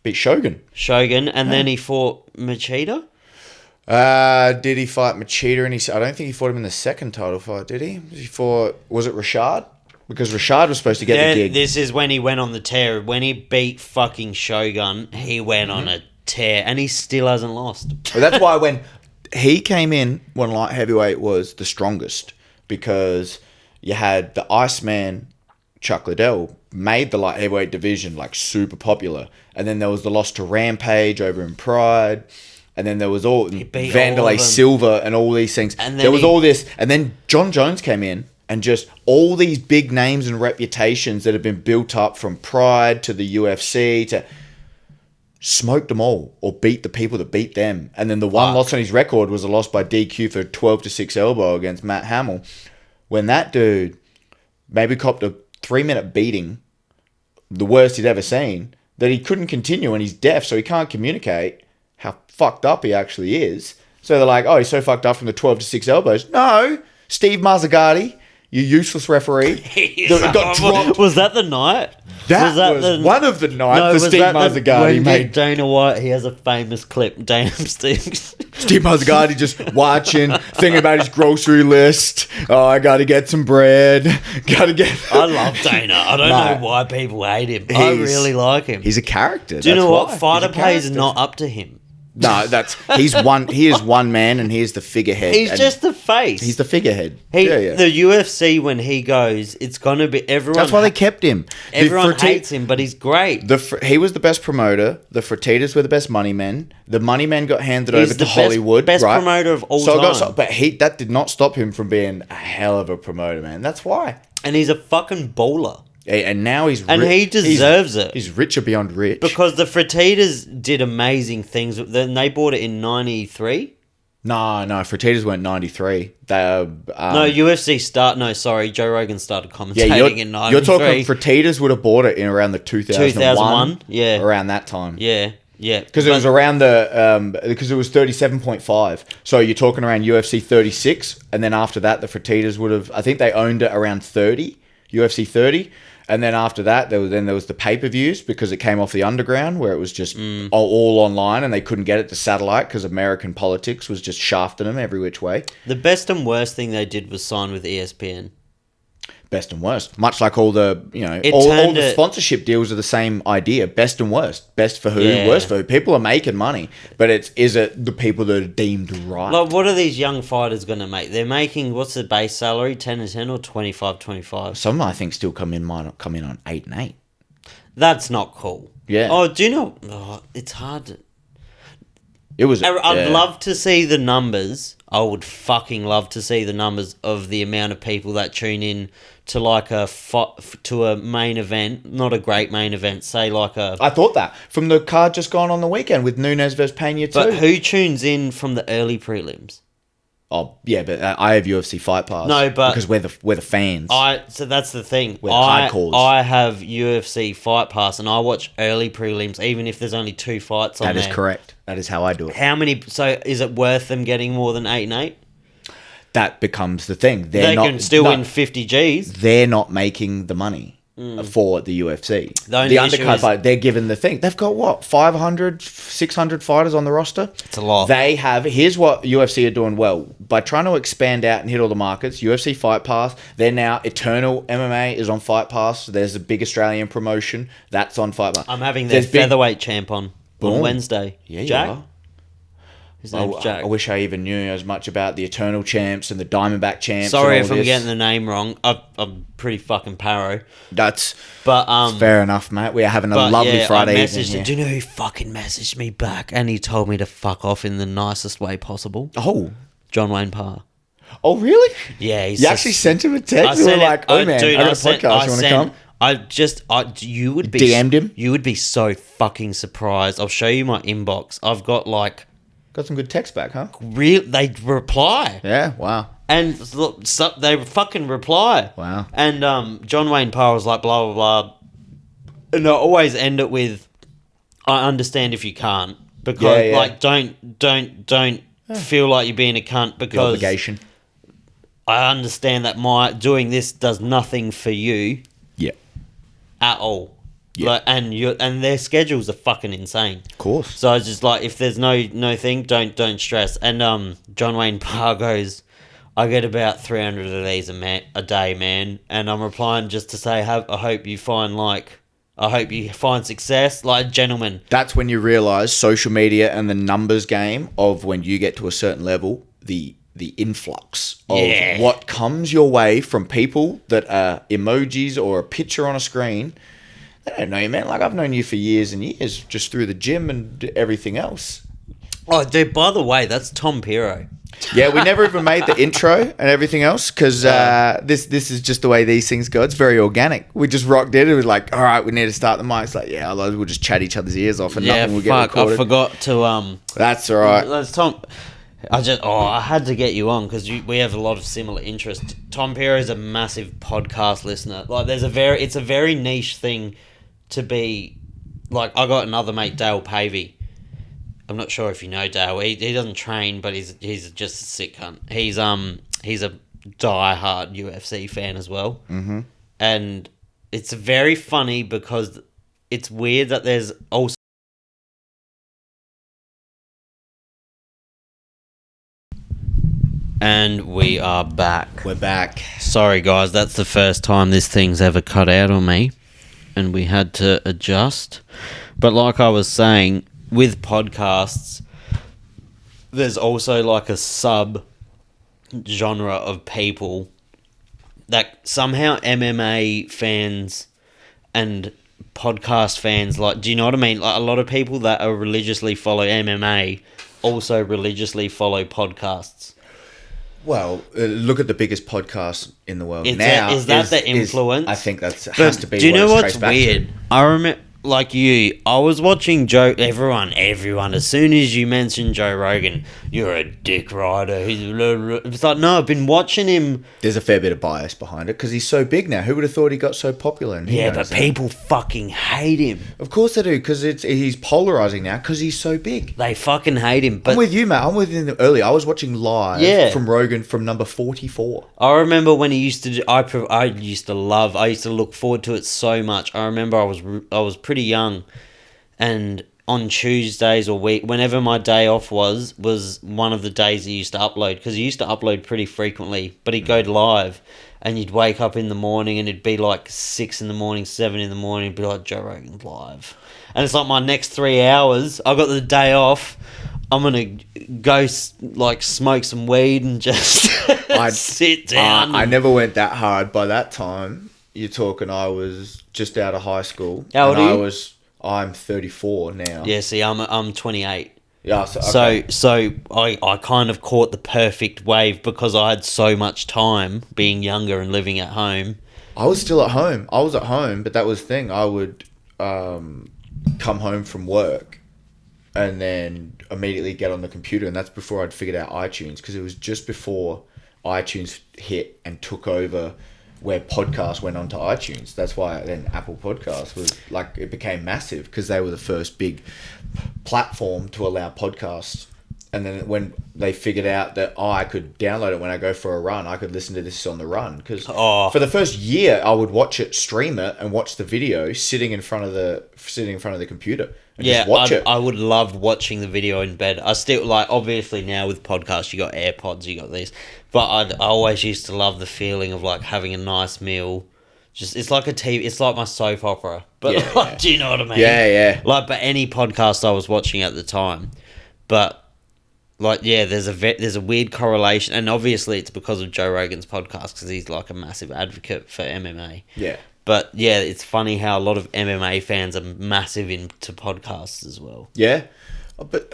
Beat Shogun. Shogun, and then he fought Machida. Did he fight Machida? I don't think he fought him in the second title fight, did he? Was it Rashad? Because Rashad was supposed to get the gig. This is when he went on the tear. When he beat fucking Shogun, he went on a tear, and he still hasn't lost. Well, that's why when he came in, when light heavyweight was the strongest, because you had the Iceman, Chuck Liddell, made the light heavyweight division like super popular, and then there was the loss to Rampage over in Pride, and then there was all beat all Vanderlei of them. Silva and all these things. And then there was he- all this, and then John Jones came in. And just all these big names and reputations that have been built up from Pride to the UFC to smoked them all or beat the people that beat them. And then the one loss on his record was a loss by DQ for 12-6 elbow against Matt Hamill. When that dude maybe copped a 3-minute beating, the worst he'd ever seen, that he couldn't continue and he's deaf, so he can't communicate how fucked up he actually is. So they're like, oh, he's so fucked up from the 12-6 elbows. No, Steve Mazzagatti, you useless referee. That got dropped. Was that the night? That was one of the nights for Steve Mazzagatti, when mate. Dana White, he has a famous clip. Damn, Steve. Steve Mazzagatti just watching, thinking about his grocery list. Oh, I got to get some bread. Got to get... I love Dana. I don't know why people hate him. I really like him. He's a character. Do you know what? He's a Fighter pay is character. not up to him. No, he is one man and he is the figurehead. He's and just the face. He's the figurehead. The UFC, when he goes, it's going to be everyone. That's why they kept him. Everyone hates him, but he's great. He was the best promoter. The Fertitas were the best money men. The money men got handed over to Hollywood. Best right? promoter of all time. But that did not stop him from being a hell of a promoter, man. That's why. And he's a fucking baller. And now he's and he deserves it. He's richer beyond rich. Because the Fertitas did amazing things. Then they bought it in 93. No, Fertitas weren't 93. No, UFC Joe Rogan started commentating in 93. You're talking Fertitas would have bought it in around the 2001. Yeah. Around that time. Yeah. Because it was around because it was 37.5. So you're talking around UFC 36. And then after that, the Fertitas would have, I think they owned it around 30. UFC 30. And then after that, there was the pay-per-views because it came off the underground where it was just all online and they couldn't get it to satellite because American politics was just shafting them every which way. The best and worst thing they did was sign with ESPN. Best and worst. Much like all the, all the sponsorship deals are the same idea. Best and worst. Best for who, worst for who. People are making money, but is it the people that are deemed right? Like, what are these young fighters going to make? They're making, what's the base salary? 10 and 10 or 25? Some, I think, still might not come in on 8 and 8. That's not cool. Yeah. Oh, do you know? Oh, it's hard to... I'd love to see the numbers. I would fucking love to see the numbers of the amount of people that tune in to like to a main event, not a great main event, say like a... I thought that from the card just gone on the weekend with Nunes versus Pena too. But who tunes in from the early prelims? Oh yeah, but I have UFC Fight Pass. No, but because we're the fans. So that's the thing. We're hardcores. I have UFC Fight Pass and I watch early prelims, even if there's only 2 fights on there. That is correct. That is how I do it. How many? So is it worth them getting more than 8 and 8? That becomes the thing. They can still win 50 Gs. They're not making the money for the UFC. The undercard fight, they're given the thing. They've got, what, 500, 600 fighters on the roster? It's a lot. They have... Here's what UFC are doing well. By trying to expand out and hit all the markets, UFC Fight Pass, they're now... Eternal MMA is on Fight Pass. There's a big Australian promotion. That's on Fight Pass. I'm having their featherweight champ on Wednesday. Yeah, Jack? you are. His name's Jack. I wish I even knew as much about the Eternal champs and the Diamondback champs. Sorry if I'm getting the name wrong. I'm pretty fucking Piro. That's but fair enough, mate. We're having a lovely Friday evening here. Do you know who fucking messaged me back? And he told me to fuck off in the nicest way possible. Oh. John Wayne Parr. Oh, really? Yeah. You actually sent him a text? You were like, oh, man, I got a podcast. You want to come? You would be... DM'd him? You would be so fucking surprised. I'll show you my inbox. I've got like... Got some good text back, huh? They reply. Yeah, wow. And look, they fucking reply. Wow. And John Wayne Parr was like, blah, blah, blah. And I always end it with, I understand if you can't. Because, like, don't feel like you're being a cunt because... The obligation. I understand that doing this does nothing for you. Yeah. At all. Yeah. Like, and their schedules are fucking insane. Of course. So I was just like, if there's no thing, don't stress. And John Wayne Parr goes, I get about 300 of these a day, man. And I'm replying just to say, I hope you find success, like, gentlemen. That's when you realise social media and the numbers game of when you get to a certain level, the influx of what comes your way from people that are emojis or a picture on a screen. They don't know you, man. Like, I've known you for years and years, just through the gym and everything else. Oh, dude, by the way, that's Tom Piro. Yeah, we never even made the intro and everything else because this is just the way these things go. It's very organic. We just rocked in and was like, all right, we need to start the mics. Like, yeah, otherwise we'll just chat each other's ears off and nothing will get recorded. I forgot to... That's all right. That's Tom... I had to get you on because we have a lot of similar interests. Tom Piro is a massive podcast listener. Like, it's a very niche thing to be. Like, I got another mate, Dale Pavey. I'm not sure if you know Dale. He doesn't train, but he's just a sick cunt. He's a diehard UFC fan as well. Mm-hmm. And it's very funny because it's weird that there's also. And we are back. We're back. Sorry, guys. That's the first time this thing's ever cut out on me. And we had to adjust. But like I was saying, with podcasts, there's also like a sub-genre of people that somehow MMA fans and podcast fans, like, do you know what I mean? Like, a lot of people that are religiously follow MMA also religiously follow podcasts. Well, look at the biggest podcast in the world now. Is that the influence? I think that has to be. Do you know what's weird? I like you, I was watching Joe. Everyone. As soon as you mentioned Joe Rogan, you're a dick rider. It's like, no, I've been watching him. There's a fair bit of bias behind it because he's so big now. Who would have thought he got so popular? And Yeah, but people fucking hate him. Of course they do, because he's polarizing now because he's so big. They fucking hate him. But I'm with you, mate. I'm with him early. I was watching live from Rogan from number 44. I remember when he used to do, I used to look forward to it so much. I remember I was pretty young, and on Tuesdays or whenever my day off was one of the days he used to upload, because he used to upload pretty frequently, but he'd go live, and you'd wake up in the morning and it'd be like 6 in the morning, 7 in the morning, it'd be like, Joe Rogan's live. And it's like, my next 3 hours, I got the day off, I'm going to go like smoke some weed and just sit down. I never went that hard by that time. You're talking, I was just out of high school. How old are you? I'm 34 now. Yeah, see, I'm 28. Yeah, okay. So I kind of caught the perfect wave because I had so much time being younger and living at home. I was still at home. I was at home, but that was the thing. I would come home from work and then immediately get on the computer, and that's before I'd figured out iTunes, because it was just before iTunes hit and took over, where podcasts went onto iTunes. That's why then Apple Podcasts was like, it became massive because they were the first big platform to allow podcasts. And then when they figured out that I could download it when I go for a run, I could listen to this on the run. Because for the first year, I would watch it, stream it, and watch the video sitting in front of the computer. And just watch it. I would love watching the video in bed. I still, like, obviously now with podcasts, you got AirPods, you got these. But I always used to love the feeling of like having a nice meal. Just, it's like a TV, it's like my soap opera. But do you know what I mean? Yeah. Like, but any podcast I was watching at the time. But like, yeah, there's a weird correlation, and obviously it's because of Joe Rogan's podcast, because he's like a massive advocate for MMA. Yeah. But yeah, it's funny how a lot of MMA fans are massive into podcasts as well. Yeah, but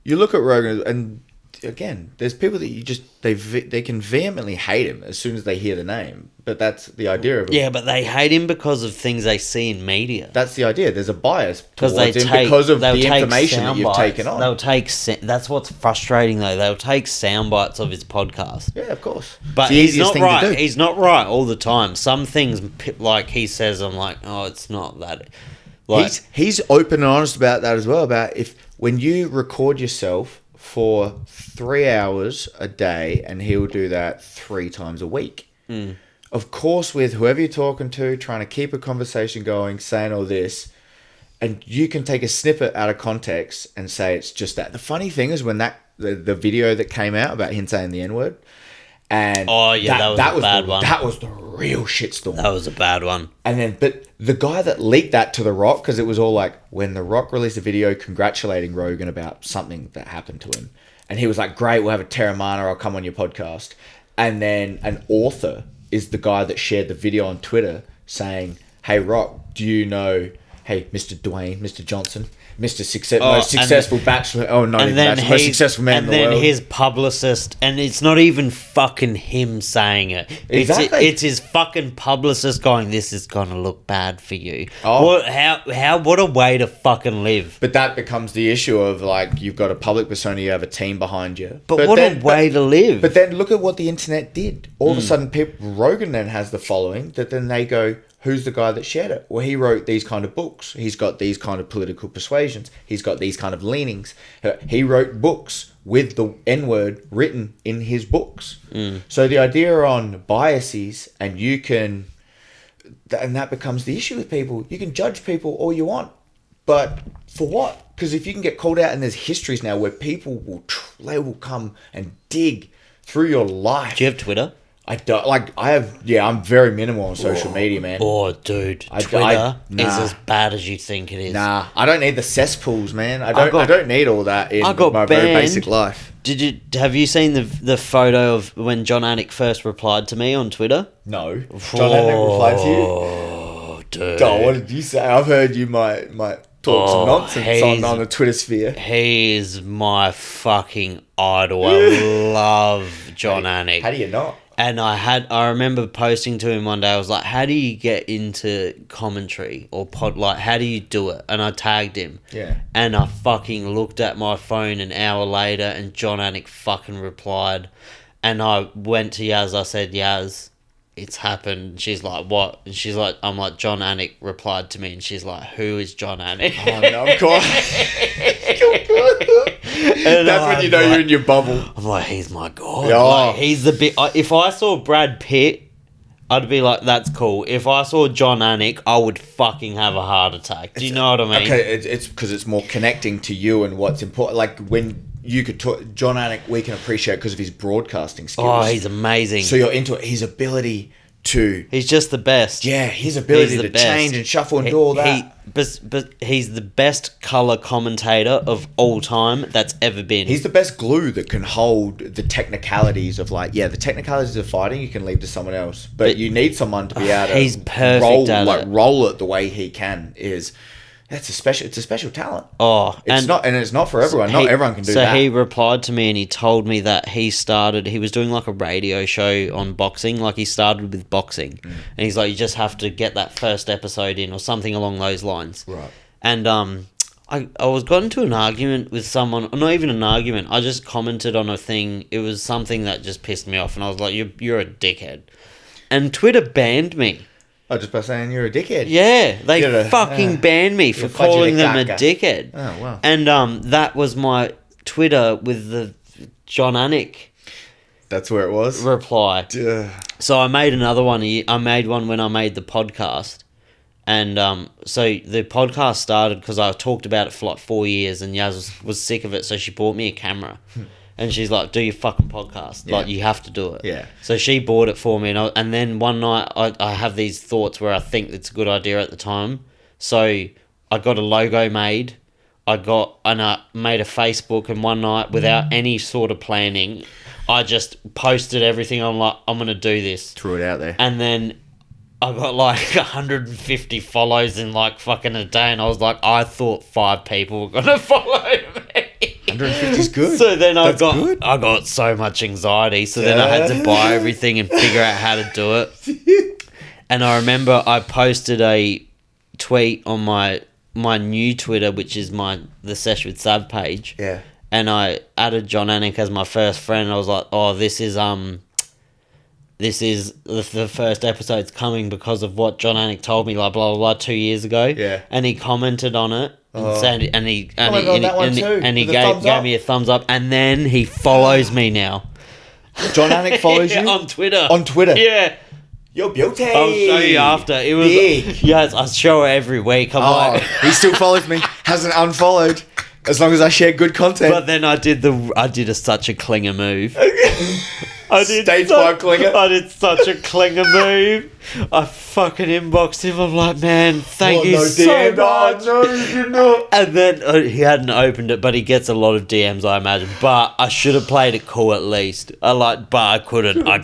you look at Rogan, and again, there's people that they can vehemently hate him as soon as they hear the name. But that's the idea of it. Yeah, but they hate him because of things they see in media. That's the idea. There's a bias towards him because of the information that you've taken on. That's what's frustrating though. They'll take sound bites of his podcast. Yeah, of course. But he's not right. He's not right all the time. Some things, like he says, I'm like, oh, it's not that. Like, he's open and honest about that as well. About when you record yourself for 3 hours a day, and he'll do that 3 times a week. Mm. Of course, with whoever you're talking to, trying to keep a conversation going, saying all this, and you can take a snippet out of context and say it's just that. The funny thing is when the video that came out about him saying the N-word, and that was a bad one. That was the real shitstorm. That was a bad one. And then, but the guy that leaked that to The Rock, because it was all like, when The Rock released a video congratulating Rogan about something that happened to him, and he was like, great, we'll have a Terramana, I'll come on your podcast. And then an author is the guy that shared the video on Twitter saying, hey, Rock, do you know, hey, Mr. Dwayne, Mr. Johnson, Mr. Most successful bachelor, most successful man in the world. And then his publicist, and it's not even fucking him saying it. Exactly. It's his fucking publicist going, this is going to look bad for you. Oh. What a way to fucking live. But that becomes the issue of, like, you've got a public persona, you have a team behind you. But what a way to live. But then look at what the internet did. All of a sudden, Rogan then has the following that then they go, who's the guy that shared it? Well, he wrote these kind of books. He's got these kind of political persuasions. He's got these kind of leanings. He wrote books with the N-word written in his books. So the idea on biases, and that becomes the issue with people. You can judge people all you want, but for what? Because if you can get called out, and there's histories now where people will come and dig through your life. Do you have Twitter? I don't I'm very minimal on social media, man. Oh, dude, Twitter is as bad as you think it is. Nah, I don't need the cesspools, man. I don't need all that in my very basic life. Have you seen the photo of when John Anik first replied to me on Twitter? No. John Anik replied to you? Oh, dude. Oh, what did you say? I've heard you might talk some nonsense on the Twitter sphere. He is my fucking idol. I love John Anik. How do you not? And I remember posting to him one day, I was like, how do you get into commentary or how do you do it? And I tagged him. Yeah. And I fucking looked at my phone an hour later and John Anik fucking replied. And I went to Yaz, I said, Yaz, it's happened. And she's like, what? And she's like, I'm like, John Anik replied to me, and she's like, who is John Anik? Oh, no, of course. That's when you know you're in your bubble. I'm like, he's my god. Oh. Like, he's the big. If I saw Brad Pitt, I'd be like, that's cool. If I saw John Anik, I would fucking have a heart attack. Do you know what I mean? Okay, it's because it's more connecting to you and what's important. Like when you could talk, John Anik, we can appreciate because of his broadcasting skills. Oh, he's amazing. So you're into it. His ability to... He's just the best. Yeah, his ability to change and shuffle and do all that. But he's the best colour commentator of all time that's ever been. He's the best glue that can hold the technicalities of the technicalities of fighting you can leave to someone else. But you need someone to be able to he's perfect roll it the way he can it's a special talent. Oh, it's not for everyone. Not everyone can do that. So he replied to me and he told me that he was doing like a radio show on boxing. Like he started with boxing. And he's like, you just have to get that first episode in or something along those lines. Right. And I was got into an argument with someone, not even an argument, I just commented on a thing. It was something that just pissed me off and I was like, you're a dickhead. And Twitter banned me. Oh, just by saying you're a dickhead. Yeah, they fucking banned me for calling them a dickhead. Oh, wow. And that was my Twitter with the John Anik. That's where it was? Reply. So I made another one. I made one when I made the podcast. And so the podcast started because I talked about it for like 4 years and Yaz was sick of it, so she bought me a camera. And she's like, do your fucking podcast. Yeah. Like, you have to do it. Yeah. So she bought it for me. And then one night, I have these thoughts where I think it's a good idea at the time. So I got a logo made. I made a Facebook. And one night, without any sort of planning, I just posted everything. I'm like, I'm going to do this. Threw it out there. And then I got like 150 follows in like fucking a day. And I was like, I thought 5 people were going to follow me. 150 is good. So then I got so much anxiety. So then I had to buy everything and figure out how to do it. And I remember I posted a tweet on my new Twitter, which is the Sesh with Sav page. Yeah. And I added John Anik as my first friend. I was like, oh, this is the first episode's coming because of what John Anik told me, like blah blah blah 2 years ago. Yeah. And he commented on it. And he gave me a thumbs up, and then he follows me now. John Anik follows you on Twitter. On Twitter, yeah. You're beauty. I'll show you after. It was yes, I show it every week. I'm like, he still follows me. Hasn't unfollowed as long as I share good content. But then I did such a clinger move. Stage 5 clinger. I did such a clinger move. I fucking inboxed him. I'm like, man, thank you so much. No, you did not. And then he hadn't opened it, but he gets a lot of DMs, I imagine. But I should have played it cool at least. But I couldn't. I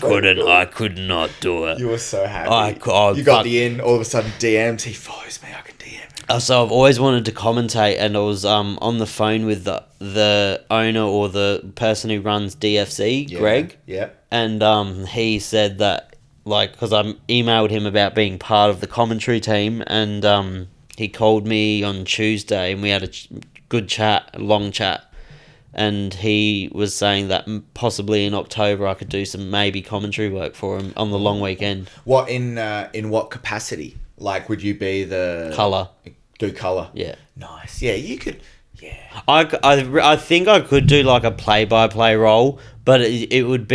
could not do it. You were so happy. You got the in. All of a sudden, DMs. He follows me. I can DM him. So I've always wanted to commentate, and I was on the phone with the owner or the person who runs DFC, Greg. Yeah. And he said that, like, because I emailed him about being part of the commentary team, and he called me on Tuesday, and we had a good chat, a long chat, and he was saying that possibly in October I could do some maybe commentary work for him on the long weekend. What in what capacity? Like, would you be the colour? Do colour? Yeah. Nice. Yeah, you could. Yeah. I think I could do like a play-by-play role, but it would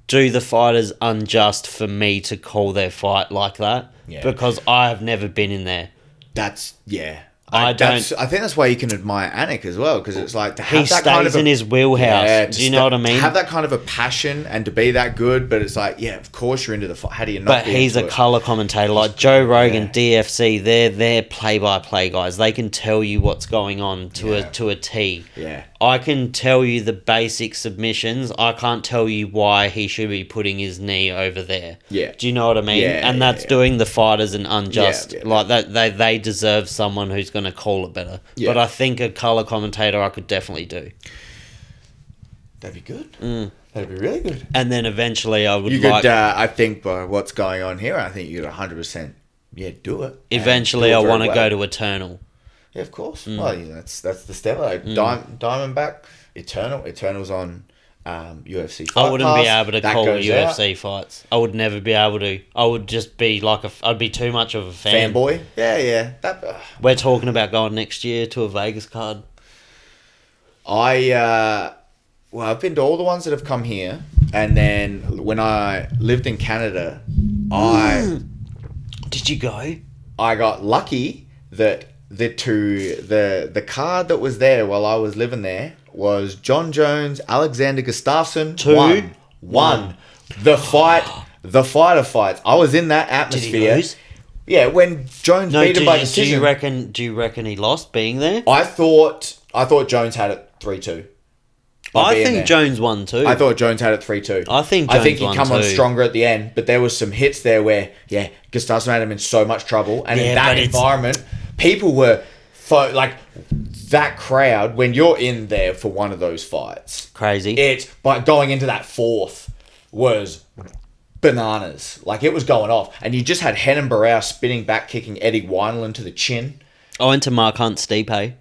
do the fighters unjust for me to call their fight like that. Yeah. Because I have never been in there. That's yeah. I think that's why you can admire Anik as well, because it's like to have he stays in his wheelhouse. Yeah, do you know what I mean? To have that kind of a passion and to be that good, but it's like, yeah, of course you're into the fight. How do you not? But he's a colour commentator like Joe Rogan, DFC. They're play-by-play guys. They can tell you what's going on to a T. Yeah. I can tell you the basic submissions. I can't tell you why he should be putting his knee over there. Yeah. Do you know what I mean? Yeah, and that's doing the fighters an unjust. Yeah. Like that, they deserve someone who's going to call it better. Yeah. But I think a colour commentator I could definitely do. That'd be good. That'd be really good. And then eventually I would You like... could, I think, by what's going on here, I think you could 100%, do it. Eventually do it I very want to well. go to Eternal. Yeah, of course. Well, that's the step. Like Diamondback, Eternal's on UFC Fight I wouldn't be Pass. able to That call goes UFC fights. I would never be able to. I would just be like I'd be too much of a fan. Fanboy. Yeah. We're talking about going next year to a Vegas card. I've been to all the ones that have come here, and then when I lived in Canada, Did you go? I got lucky that the card that was there while I was living there was John Jones, Alexander Gustafsson. One. The fight of fights. I was in that atmosphere. Did he lose? Yeah, when Jones beat him by decision. Do you reckon he lost being there? I thought Jones had it 3-2. I think Jones won too. I thought Jones had it 3-2. I think he come on stronger at the end, but there was some hits there where Gustafsson had him in so much trouble, and in that environment, people were that crowd when you're in there for one of those fights. Crazy. But going into that fourth was bananas. Like, it was going off, and you just had Henan Barrow spinning back, kicking Eddie Wineland to the chin. I went to Mark Hunt Stipe.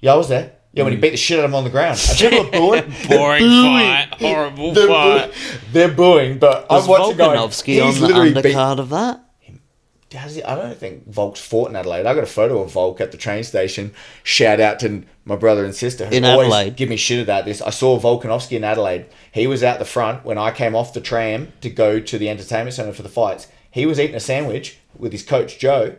Yeah, I was there. Yeah, when he beat the shit out of him on the ground. And people are booing. Boring fight. Horrible fight. They're booing, but I'm watching going, Volkanovski on the undercard of that? I don't think Volk's fought in Adelaide. I got a photo of Volk at the train station. Shout out to my brother and sister who always give me shit about this. I saw Volkanovski in Adelaide. He was out the front when I came off the tram to go to the entertainment centre for the fights. He was eating a sandwich with his coach, Joe.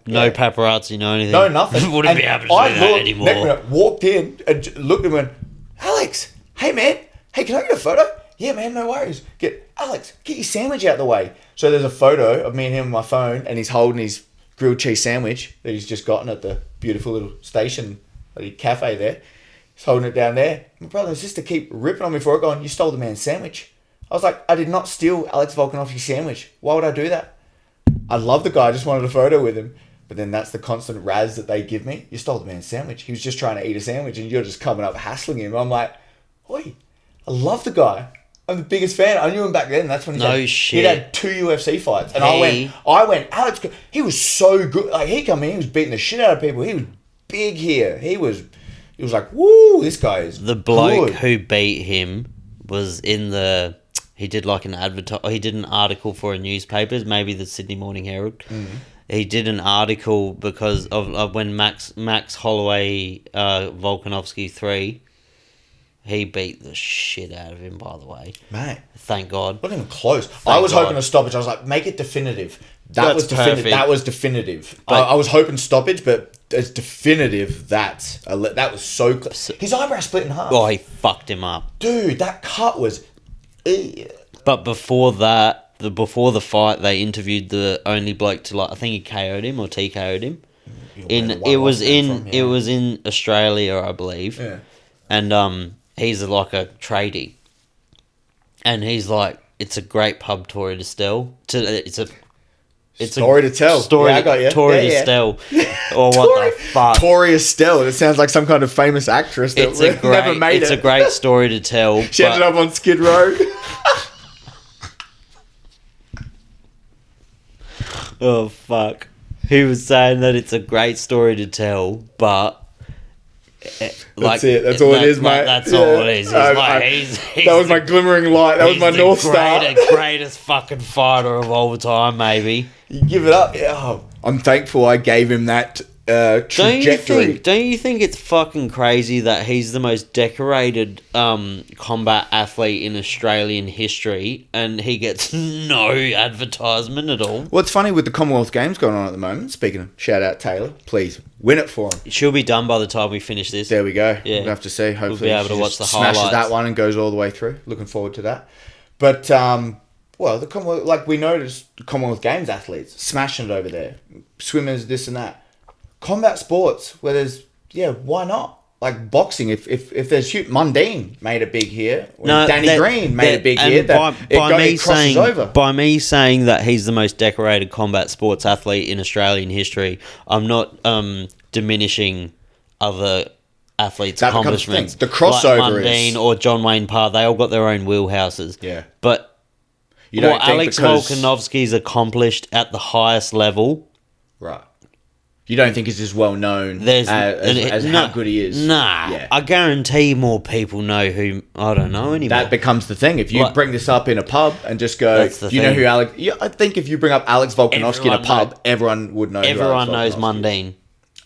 No paparazzi, no anything. No, nothing. Wouldn't be able to do that anymore. Next minute, walked in and looked at him and went, Alex, hey man, can I get a photo? Yeah man, no worries. Alex, get your sandwich out the way. So there's a photo of me and him on my phone, and he's holding his grilled cheese sandwich that he's just gotten at the beautiful little station, cafe there. He's holding it down there. My brother and sister keep ripping on me for it, going, you stole the man's sandwich. I was like, I did not steal Alex Volkanovski's sandwich. Why would I do that? I love the guy. I just wanted a photo with him. But then that's the constant razz that they give me. You stole the man's sandwich. He was just trying to eat a sandwich, and you're just coming up hassling him. I'm like, oi, I love the guy. I'm the biggest fan. I knew him back then. That's when he'd had 2 UFC fights. And I went, Alex, he was so good. Like, he come in, he was beating the shit out of people. He was big here. He was like, woo, this guy is the bloke who beat him was in the... He did he did an article for a newspaper, maybe the Sydney Morning Herald. Mm-hmm. He did an article because of when Max Holloway Volkanovski 3, he beat the shit out of him, by the way. Mate. Thank God. Not even close. I was hoping a stoppage. I was like, make it definitive. That was definitive. I was hoping stoppage, but it's definitive. That was so close. His eyebrow split in half. Oh, he fucked him up. Dude, that cut was... But before that... Before the fight, they interviewed the only bloke to I think he KO'd him or TKO'd him. It was in Australia, I believe. Yeah. And he's like a tradie, and he's like, it's a great pub Tory to tell. It's a story to tell. I got you. Tory to tell. Or what the fuck? Tori Estelle. It sounds like some kind of famous actress that never made it. It's a great story to tell. She ended up on Skid Row. Oh, fuck. He was saying that it's a great story to tell, but... That's it. That's all it is, mate. That's all it is. That was my glimmering light. That was my North Star. Greatest fucking fighter of all time, maybe. You give it up. Yeah. Oh, I'm thankful I gave him that trajectory. Don't you think it's fucking crazy that he's the most decorated combat athlete in Australian history and he gets no advertisement at all? What's funny with the Commonwealth Games going on at the moment, speaking of, shout out Taylor, please win it for him. It should be done by the time we finish this. There we go. Yeah. We'll have to see. Hopefully we'll be able to watch the highlights. Smashes that one and goes all the way through. Looking forward to that. But, the Commonwealth, we noticed the Commonwealth Games athletes smashing it over there. Swimmers, this and that. Combat sports, where there's, why not? Like boxing, if there's Mundine made it big here. Danny Green made it big here. By me saying that he's the most decorated combat sports athlete in Australian history, I'm not diminishing other athletes' That becomes the thing. accomplishments. The crossover like Mundine is... or John Wayne Parr, they all got their own wheelhouses. Yeah. But You don't what think Alex because... Volkanovski's accomplished at the highest level... Right. You don't think it's as well known There's as how good he is? Nah. Yeah. I guarantee more people know who... I don't know anymore. That becomes the thing. If you bring this up in a pub and just go, do you know who Alex... Yeah, I think if you bring up Alex Volkanovski in a pub, everyone would know Everyone who Alex knows Volkanovski is. Mundine.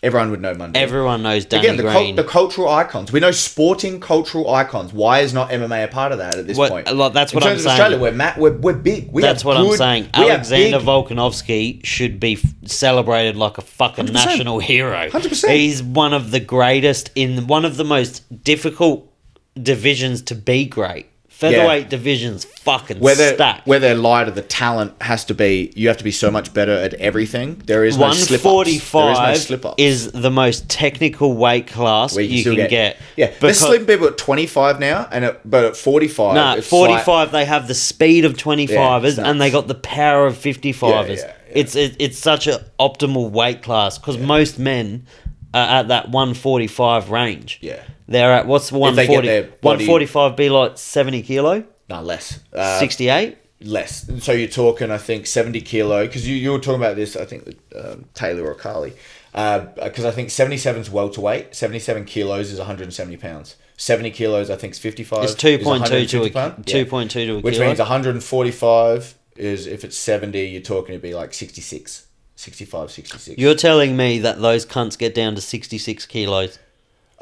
Everyone would know Mundine. Everyone knows Danny Again, Green. the cultural icons. We know sporting cultural icons. Why is not MMA a part of that at this point? That's what I'm saying. In terms of Australia, we're big. That's what I'm saying. Alexander Volkanovski should be celebrated like a fucking 100%. national hero. 100%. He's one of the greatest in one of the most difficult divisions to be great. Featherweight division's fucking stacked. Where their light of the talent has to be, you have to be so much better at everything. There is no slip-ups. 145 is the most technical weight class you can get. Yeah, there's slim people at 25 now, but at 45... No, 45 they have the speed of 25ers and they got the power of 55ers. Yeah. It's such an optimal weight class because most men are at that 145 range. Yeah. They're at, what's the 140? 145 be like 70 kilo? No, less. 68? Less. So you're talking, I think, 70 kilo, because you were talking about this, I think, with Taylor or Carly, because I think 77 is welterweight, 77 kilos is 170 pounds. 70 kilos, I think, is 55. It's 2.2 to a kilo. Which means 145 is, if it's 70, you're talking to be like 66. 65, 66. You're telling me that those cunts get down to 66 kilos?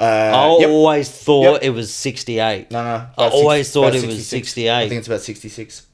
I Yep. always thought it was 68. No. I always thought it was 68. I think it's about 66.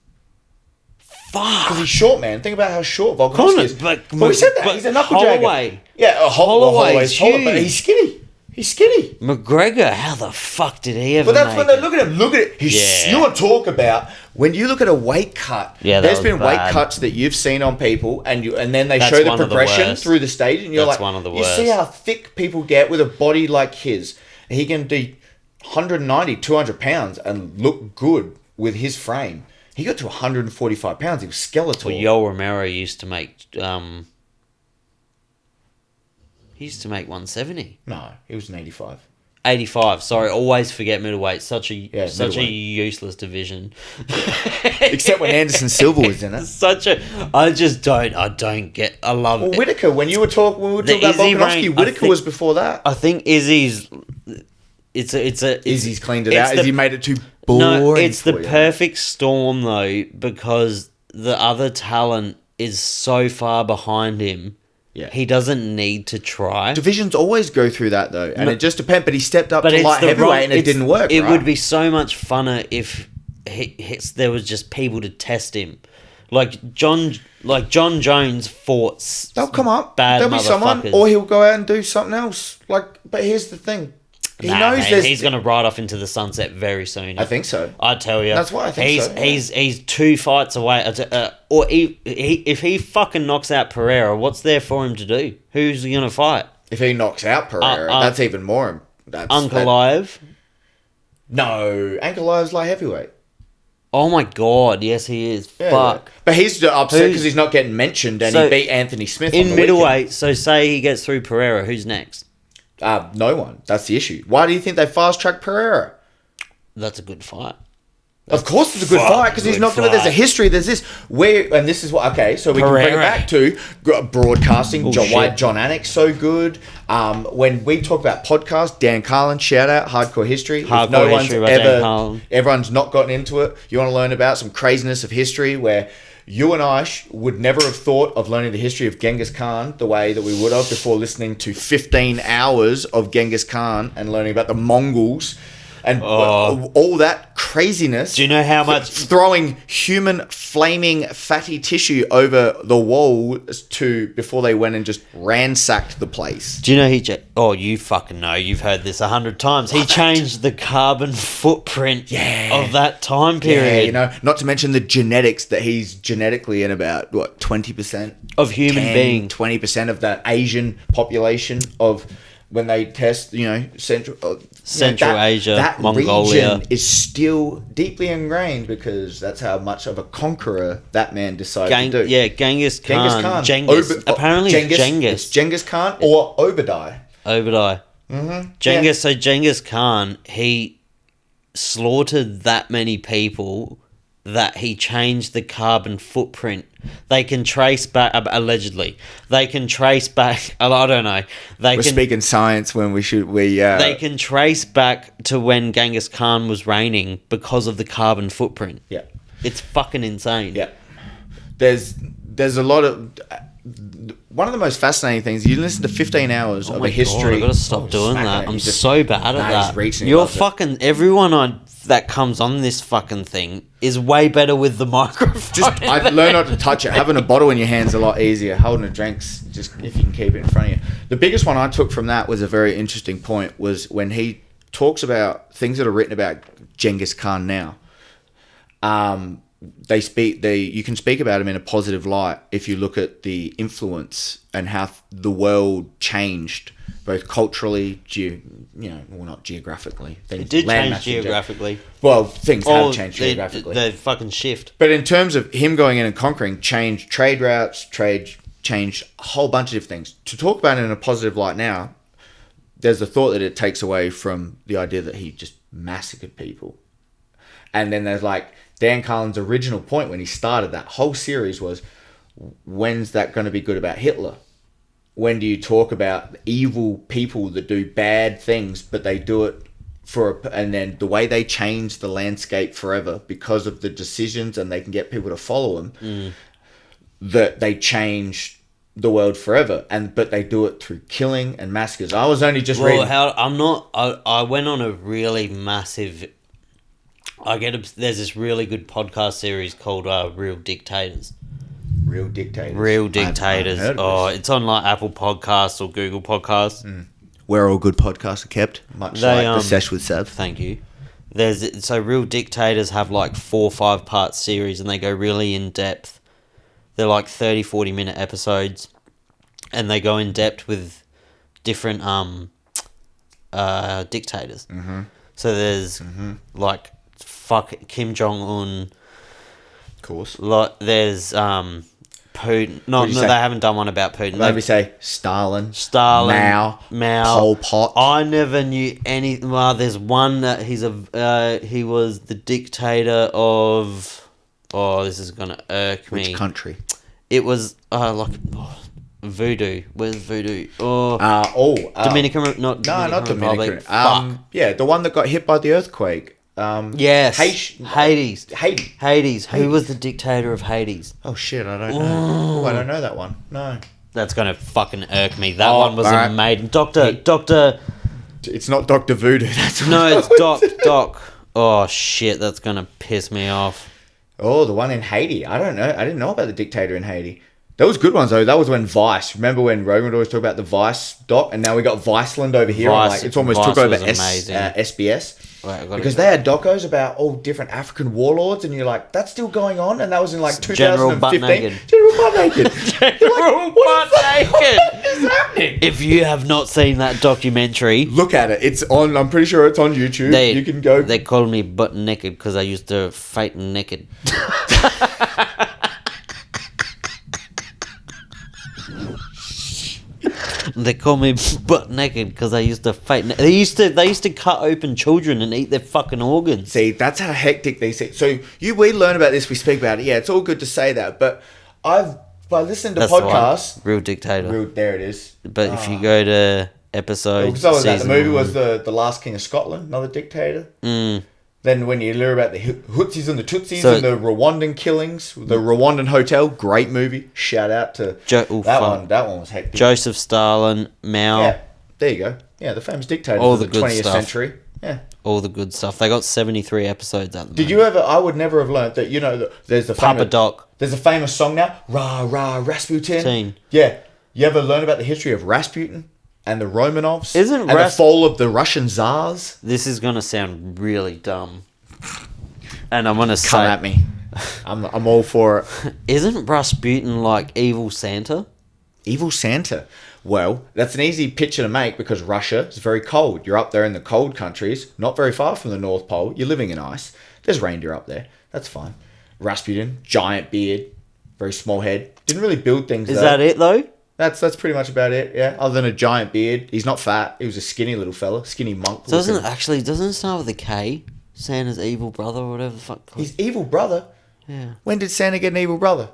Fuck. Because he's short, man. Think about how short Volkanovski is. But we said that. He's a knuckle Holloway. dragger. Yeah, Holloway's huge. but he's skinny. He's skinny. McGregor, how the fuck did he ever But that's make when they it? look at him. Look at it. You want to talk about when you look at a weight cut. Yeah, there's been weight bad. cuts that you've seen on people, and then they That's show the one of the progression worst. through the stage, and you're That's like, one of the you see worst. how thick people get with a body like his. He can do 190, 200 pounds and look good with his frame. He got to 145 pounds. He was skeletal. Well, Yoel Romero used to make... he used to make 170. No, he was an 85. 85. Sorry, always forget middleweight. Such a middleweight. useless division. Except when Anderson Silva was in it. I don't get. I love Well, it. Whitaker. When we were talking about Izzy Volkanovski, rank, Whitaker was before that. I think Izzy's. Izzy's cleaned it out. Izzy made it too boring. No, it's the for you. perfect storm though, because the other talent is so far behind him. Yeah. He doesn't need to try. Divisions always go through that though, and No, it just depends. But he stepped up but to it's light the heavyweight, wrong- and it didn't work. It right? would be so much funner if there was just people to test him, like John Jones fought. They'll come up. Bad There'll be someone, motherfuckers. or he'll go out and do something else. But here's the thing: he knows man, there's. he's going to ride off into the sunset very soon. I think so. I tell you, That's what I think he's so, yeah. he's 2 fights away. Or if he fucking knocks out Pereira, what's there for him to do? Who's he going to fight? If he knocks out Pereira, that's even more. Ankalaev? No, Ankalaev's light heavyweight. Oh my god, yes he is. Yeah, Fuck. yeah. But he's upset because he's not getting mentioned, and So, he beat Anthony Smith on in the middleweight. So say he gets through Pereira, who's next? weekend. No one. That's the issue. Why do you think they fast track Pereira? That's a good fight. Of course, it's a good fight because he's good not going to. There's a fight. history. There's this and this is what. Okay, so we can bring it Pereira. back to broadcasting. Bullshit. Why John Anik's so good. When we talk about podcasts, Dan Carlin, shout out Hardcore History. Hardcore History by Dan Carlin. Everyone's not gotten into it. You want to learn about some craziness of history where you and I would never have thought of learning the history of Genghis Khan the way that we would have before listening to 15 hours of Genghis Khan and learning about the Mongols. And all that craziness. Do you know how much Throwing human flaming fatty tissue over the wall before they went and just ransacked the place. Do you know you fucking know, you've heard this 100 times. He changed the carbon footprint of that time period. Yeah, not to mention the genetics that he's genetically in about, 20%? Of human beings. 20% of that Asian population of... When they test, Central Asia, that Mongolia region is still deeply ingrained because that's how much of a conqueror that man decided to do. Yeah, Genghis Khan. Genghis Khan. Apparently Genghis. It's Genghis Khan or Obadiah. Obadiah. Mm-hmm. Genghis Khan, he slaughtered that many people that he changed the carbon footprint. They can trace back, allegedly. They can trace back. I don't know. We're speaking science when we should. They can trace back to when Genghis Khan was reigning because of the carbon footprint. Yeah, it's fucking insane. Yeah, there's a lot of. One of the most fascinating things, you listen to 15 hours of a history. I've got to stop doing that. I'm so bad at that. You're fucking... Everyone that comes on this fucking thing is way better with the microphone. I learn not to touch it. Having a bottle in your hand's a lot easier. Holding a drink's just if you can keep it in front of you. The biggest one I took from that was a very interesting point, was when he talks about things that are written about Genghis Khan now. You can speak about him in a positive light if you look at the influence and how the world changed, both culturally, not geographically. It did change geographically. Well, things have changed geographically. They fucking shift. But in terms of him going in and conquering, changed trade routes, changed a whole bunch of different things. To talk about it in a positive light now, there's the thought that it takes away from the idea that he just massacred people. And then there's like... Dan Carlin's original point when he started that whole series was, when's that going to be good about Hitler? When do you talk about evil people that do bad things, but they do it and then the way they change the landscape forever because of the decisions and they can get people to follow them, that they change the world forever, but they do it through killing and massacres. I was only just reading... I went on a really massive... there's this really good podcast series called Real Dictators. Real Dictators. Real Dictators. It's on like Apple Podcasts or Google Podcasts. Where all good podcasts are kept. Much like the Sesh with Sev. Thank you. So Real Dictators have like 4 or 5 part series and they go really in depth. They're like 30, 40 minute episodes and they go in depth with different dictators. Mm-hmm. So there's like Kim Jong-un. Of course. There's Putin. No, they haven't done one about Putin. Maybe say Stalin, Mao, Pol Pot. I never knew any... Well, there's one that he was the dictator of... Oh, this is going to irk me. Which country? It was Voodoo. Where's Voodoo? Dominican... Not Dominican. Yeah, the one that got hit by the earthquake. Yes. Hades. Hades. Who was the dictator of Hades? Oh shit, I don't know. I don't know that one. No. That's gonna fucking irk me. That one was amazing. Doctor. It's not Dr. Voodoo. It's Doc. Oh shit, that's gonna piss me off. Oh, the one in Haiti. I don't know. I didn't know about the dictator in Haiti. Those good ones though. That was when Vice. Remember when Rogan would always talk about the Vice doc, and now we got Viceland over here. It's almost took over SBS. Because they had docos about all different African warlords, and you're like, that's still going on, and that was in like 2015. General Butt Naked. General Butt Naked. What is happening? If you have not seen that documentary, look at it. It's on. I'm pretty sure it's on YouTube. You can go. They called me butt naked because I used to fight naked. They call me butt naked because I used to fight. They used to cut open children and eat their fucking organs. See, that's how hectic they see. So we learn about this. We speak about it. Yeah, it's all good to say that. But by listening to podcasts, Real Dictator. There it is. But if you go to episode, the movie was the Last King of Scotland, another dictator. Then when you learn about the Hutsis and the Tutsis and the Rwandan killings, the Rwandan Hotel, great movie. Shout out to that one. That one was hectic. Joseph Stalin, Mao. Yeah, there you go. Yeah, the famous dictators of the 20th century. Yeah, all the good stuff. They got 73 episodes at the moment. Did you ever? I would never have learnt that. There's the Papa Doc. There's a famous song now. Rah rah Rasputin. Yeah, you ever learn about the history of Rasputin? And the Romanovs. The fall of the Russian Tsars. This is going to sound really dumb. And I'm going to say... Come at me. I'm all for it. Isn't Rasputin like evil Santa? Evil Santa? Well, that's an easy picture to make because Russia is very cold. You're up there in the cold countries, not very far from the North Pole. You're living in ice. There's reindeer up there. That's fine. Rasputin, giant beard, very small head. Didn't really build things, Is that it, though? That's pretty much about it. Yeah, other than a giant beard, he's not fat. He was a skinny little fella, skinny monk. Doesn't it start with a K? Santa's evil brother or whatever the fuck. His evil brother. Yeah. When did Santa get an evil brother?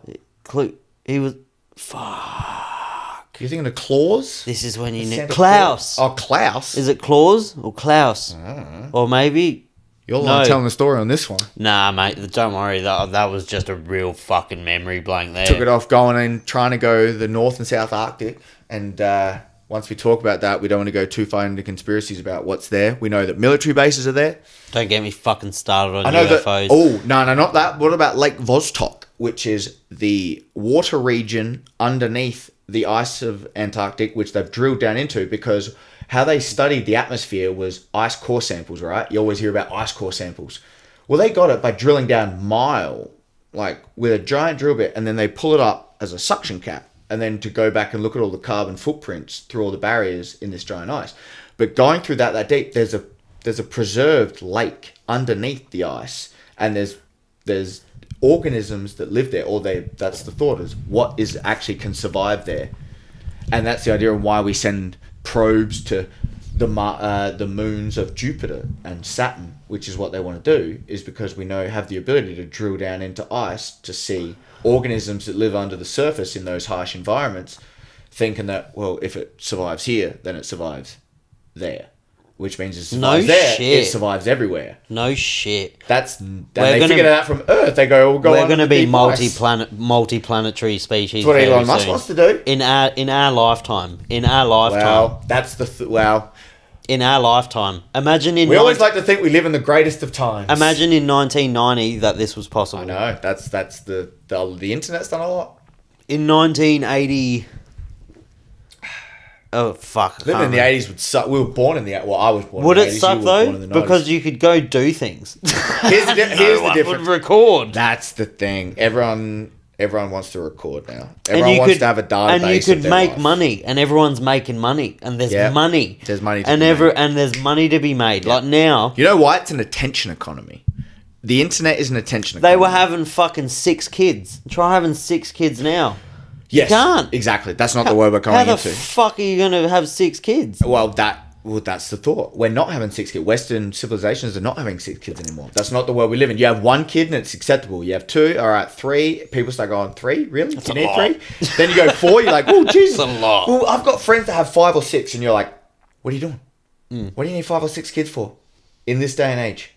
He was. Fuck. You're thinking of Claus? This is when you need Santa Klaus. Oh, Klaus. Is it Claus or Klaus? Or maybe. You're the one telling the story on this one. Nah, mate. Don't worry. That was just a real fucking memory blank there. Took it off going and trying to go the North and South Arctic. And once we talk about that, we don't want to go too far into conspiracies about what's there. We know that military bases are there. Don't get me fucking started on I know UFOs. No, not that. What about Lake Vostok, which is the water region underneath the ice of Antarctic, which they've drilled down into because how they studied the atmosphere was ice core samples, right? You always hear about ice core samples. Well, they got it by drilling down mile, like with a giant drill bit, and then they pull it up as a suction cap, and then to go back and look at all the carbon footprints through all the barriers in this giant ice. But going through that deep, there's a preserved lake underneath the ice, and there's organisms that live there, or that's the thought is what is actually can survive there, and that's the idea of why we send probes to the moons of Jupiter and Saturn, which is what they want to do, is because we have the ability to drill down into ice to see organisms that live under the surface in those harsh environments, thinking that, well, if it survives here, then it survives there. Which means it survives it survives everywhere. No shit. They figured it out from Earth. They go, we're going to be multi-planetary species. That's what Elon Musk wants to do. In our lifetime. Well, that's in our lifetime. We always like to think we live in the greatest of times. Imagine in 1990 that this was possible. I know. That's the internet's done a lot. In 1980. Oh, fuck. Living in the 80s would suck. We were born in the... Well, I was born in the 80s. Would it suck, though? Because you could go do things. Here's the difference. Would record. That's the thing. Everyone wants to record now. Everyone wants to have a database. And you could make money. And everyone's making money. And there's money. There's money to be made. And there's money to be made. Like now... You know why? It's an attention economy. The internet is an attention economy. They were having fucking 6 kids. Try having 6 kids now. Yes, you can't. Exactly. That's not the word we're going into. How the fuck are you going to have 6 kids? Well, that's the thought. We're not having 6 kids. Western civilizations are not having 6 kids anymore. That's not the world we live in. You have 1 kid and it's acceptable. You have 2, all right, 3. People start going, 3? Really? That's you need 3? Then you go 4. You're like, oh, Jesus. That's a lot. Well, I've got friends that have 5 or 6 and you're like, what are you doing? What do you need 5 or 6 kids for in this day and age?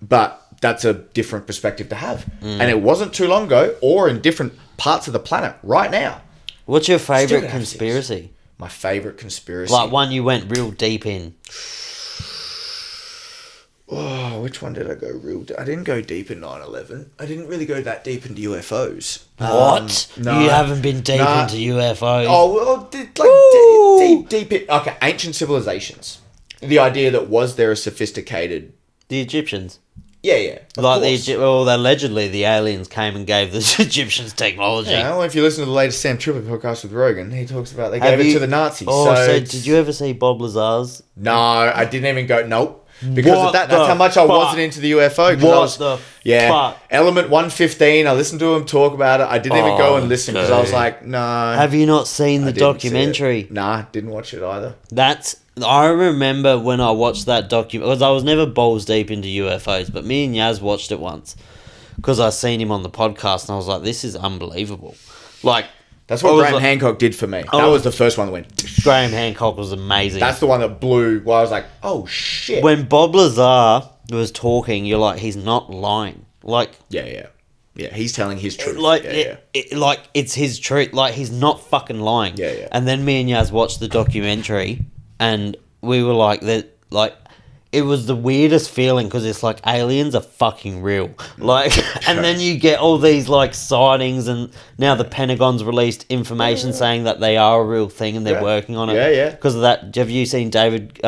But that's a different perspective to have. And it wasn't too long ago or in different parts of the planet right now. What's your favourite conspiracy? My favourite conspiracy? Like one you went real deep in. Oh, which one did I go real deep? I didn't go deep in 9/11. I didn't really go that deep into UFOs. What? No. You haven't been deep into UFOs? Oh, well, deep in... Okay, ancient civilizations. The idea that was there a sophisticated... The Egyptians. Yeah. Allegedly the aliens came and gave the Egyptians technology. Yeah, well, if you listen to the latest Sam Tripper podcast with Rogan, he talks about they gave it to the Nazis. Oh, so did you ever see Bob Lazar's? No, I didn't even go. Nope. Because of that, that's how much I wasn't into the UFO. Fuck? Element 115. I listened to him talk about it. I didn't even go and listen because I was like, no. Have you not seen the documentary? Nah, didn't watch it either. I remember when I watched that documentary, because I was never balls deep into UFOs, but me and Yaz watched it once because I seen him on the podcast and I was like, this is unbelievable. Like, that's what Graham Hancock did for me. That was the first one that went. Graham Hancock was amazing. That's the one that blew. Well, I was like, oh shit. When Bob Lazar was talking, you're like, he's not lying. Like, yeah, he's telling his truth. It's his truth. Like, he's not fucking lying. Yeah. And then me and Yaz watched the documentary, and we were like, it was the weirdest feeling because it's like aliens are fucking real. Like, and then you get all these like sightings, and now the Pentagon's released information saying that they are a real thing and they're working on it. Yeah. Because of that, have you seen David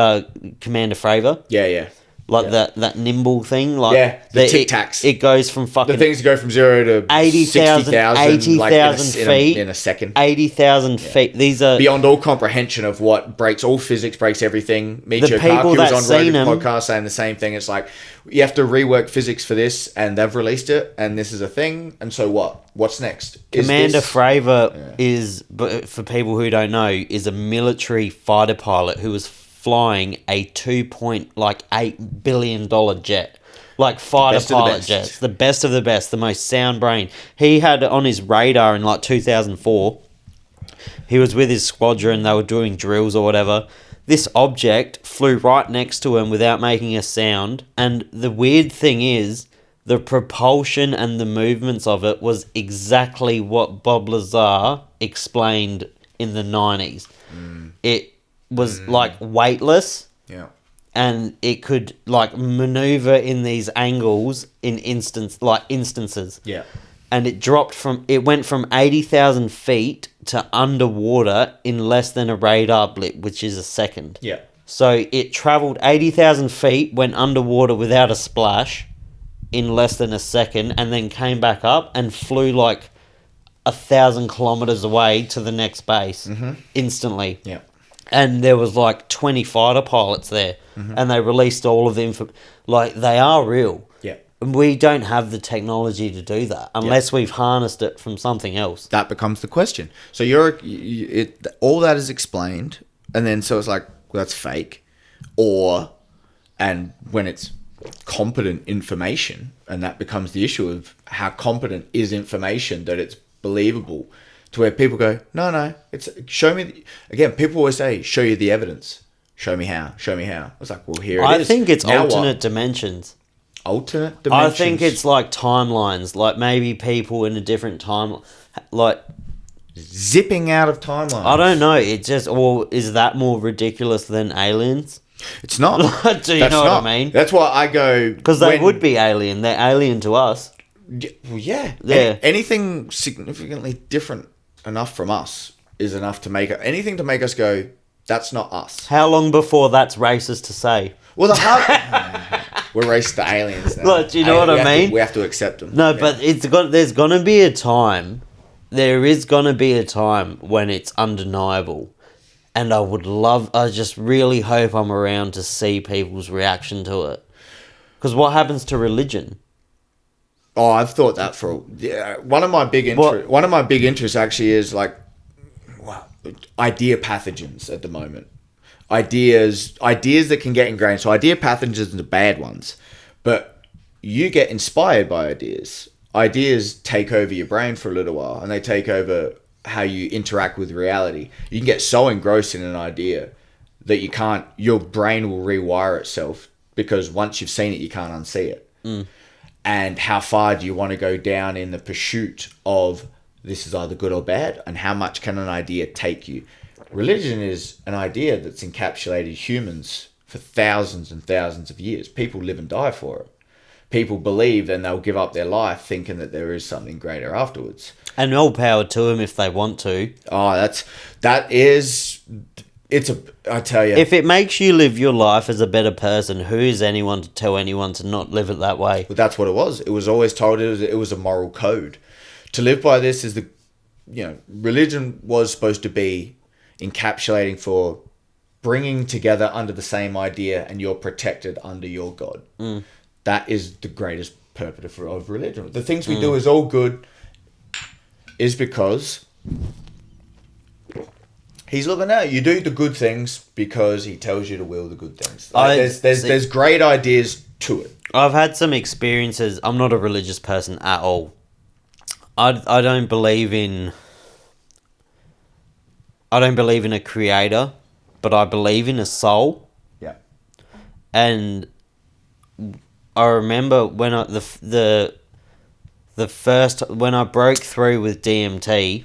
Commander Fravor? Yeah. like that nimble thing, like the Tic Tacs. It goes from The fucking things go from 0 to 80,000 80,000 feet in a second. 80,000 feet. These are beyond all comprehension of what breaks all physics, breaks everything. Michio people Kaku was that on seen Rogan's them- podcast saying the same thing. It's like, you have to rework physics for this, and they've released it, and this is a thing, and so what? What's next? Commander Fravor is, but for people who don't know, is a military fighter pilot who was flying a $2.8 billion jet. Like fighter pilot jets. The best of the best. The most sound brain. He had on his radar in like 2004. He was with his squadron. They were doing drills or whatever. This object flew right next to him without making a sound. And the weird thing is, the propulsion and the movements of it was exactly what Bob Lazar explained in the 90s. It was like weightless. Yeah. And it could like maneuver in these angles in instances. Yeah. And it went from 80,000 feet to underwater in less than a radar blip, which is a second. Yeah. So it traveled 80,000 feet, went underwater without a splash in less than a second, and then came back up and flew like 1,000 kilometers away to the next base instantly. Yeah. And there was like 20 fighter pilots there, and they released all of the info. Like, they are real. Yeah. And we don't have the technology to do that unless we've harnessed it from something else. That becomes the question. So all that is explained, and then so it's like, well, that's fake, and when it's competent information, and that becomes the issue of how competent is information that it's believable, to where people go, no, it's show me. Again, people always say, show you the evidence. Show me how. I was like, well, here it is. I think it's Now alternate what? dimensions. Alternate dimensions. I think it's like timelines, like maybe people in a different time, like zipping out of timelines. I don't know. It just, or is that more ridiculous than aliens? It's not. Do you know what I mean? That's why I go, because they would be alien. They're alien to us. Well, yeah. Yeah. Anything significantly different enough from us is enough to make anything to make us go, that's not us. How long before that's racist to say? Well, we're racist to aliens now. Look, do you know what I mean? We have to accept them. No, but there's gonna be a time. There is gonna be a time when it's undeniable, and I just really hope I'm around to see people's reaction to it. Because what happens to religion? Oh, I've thought that one of my big interests actually is like, idea pathogens at the moment. Ideas that can get ingrained. So idea pathogens are the bad ones, but you get inspired by ideas. Ideas take over your brain for a little while, and they take over how you interact with reality. You can get so engrossed in an idea that your brain will rewire itself, because once you've seen it, you can't unsee it. And how far do you want to go down in the pursuit of this is either good or bad, and how much can an idea take you? Religion is an idea that's encapsulated humans for thousands and thousands of years. People live and die for it. People believe, and they'll give up their life thinking that there is something greater afterwards. And all power to them if they want to. Oh, I tell you. If it makes you live your life as a better person, who is anyone to tell anyone to not live it that way? Well, that's what it was. It was always told it was a moral code. To live by this is religion was supposed to be encapsulating for bringing together under the same idea, and you're protected under your God. That is the greatest purpose of religion. The things we do is all good is because he's looking at you. Do the good things because he tells you to will the good things. There's great ideas to it. I've had some experiences. I'm not a religious person at all. I don't believe in a creator, but I believe in a soul. Yeah. And I remember when when I broke through with DMT,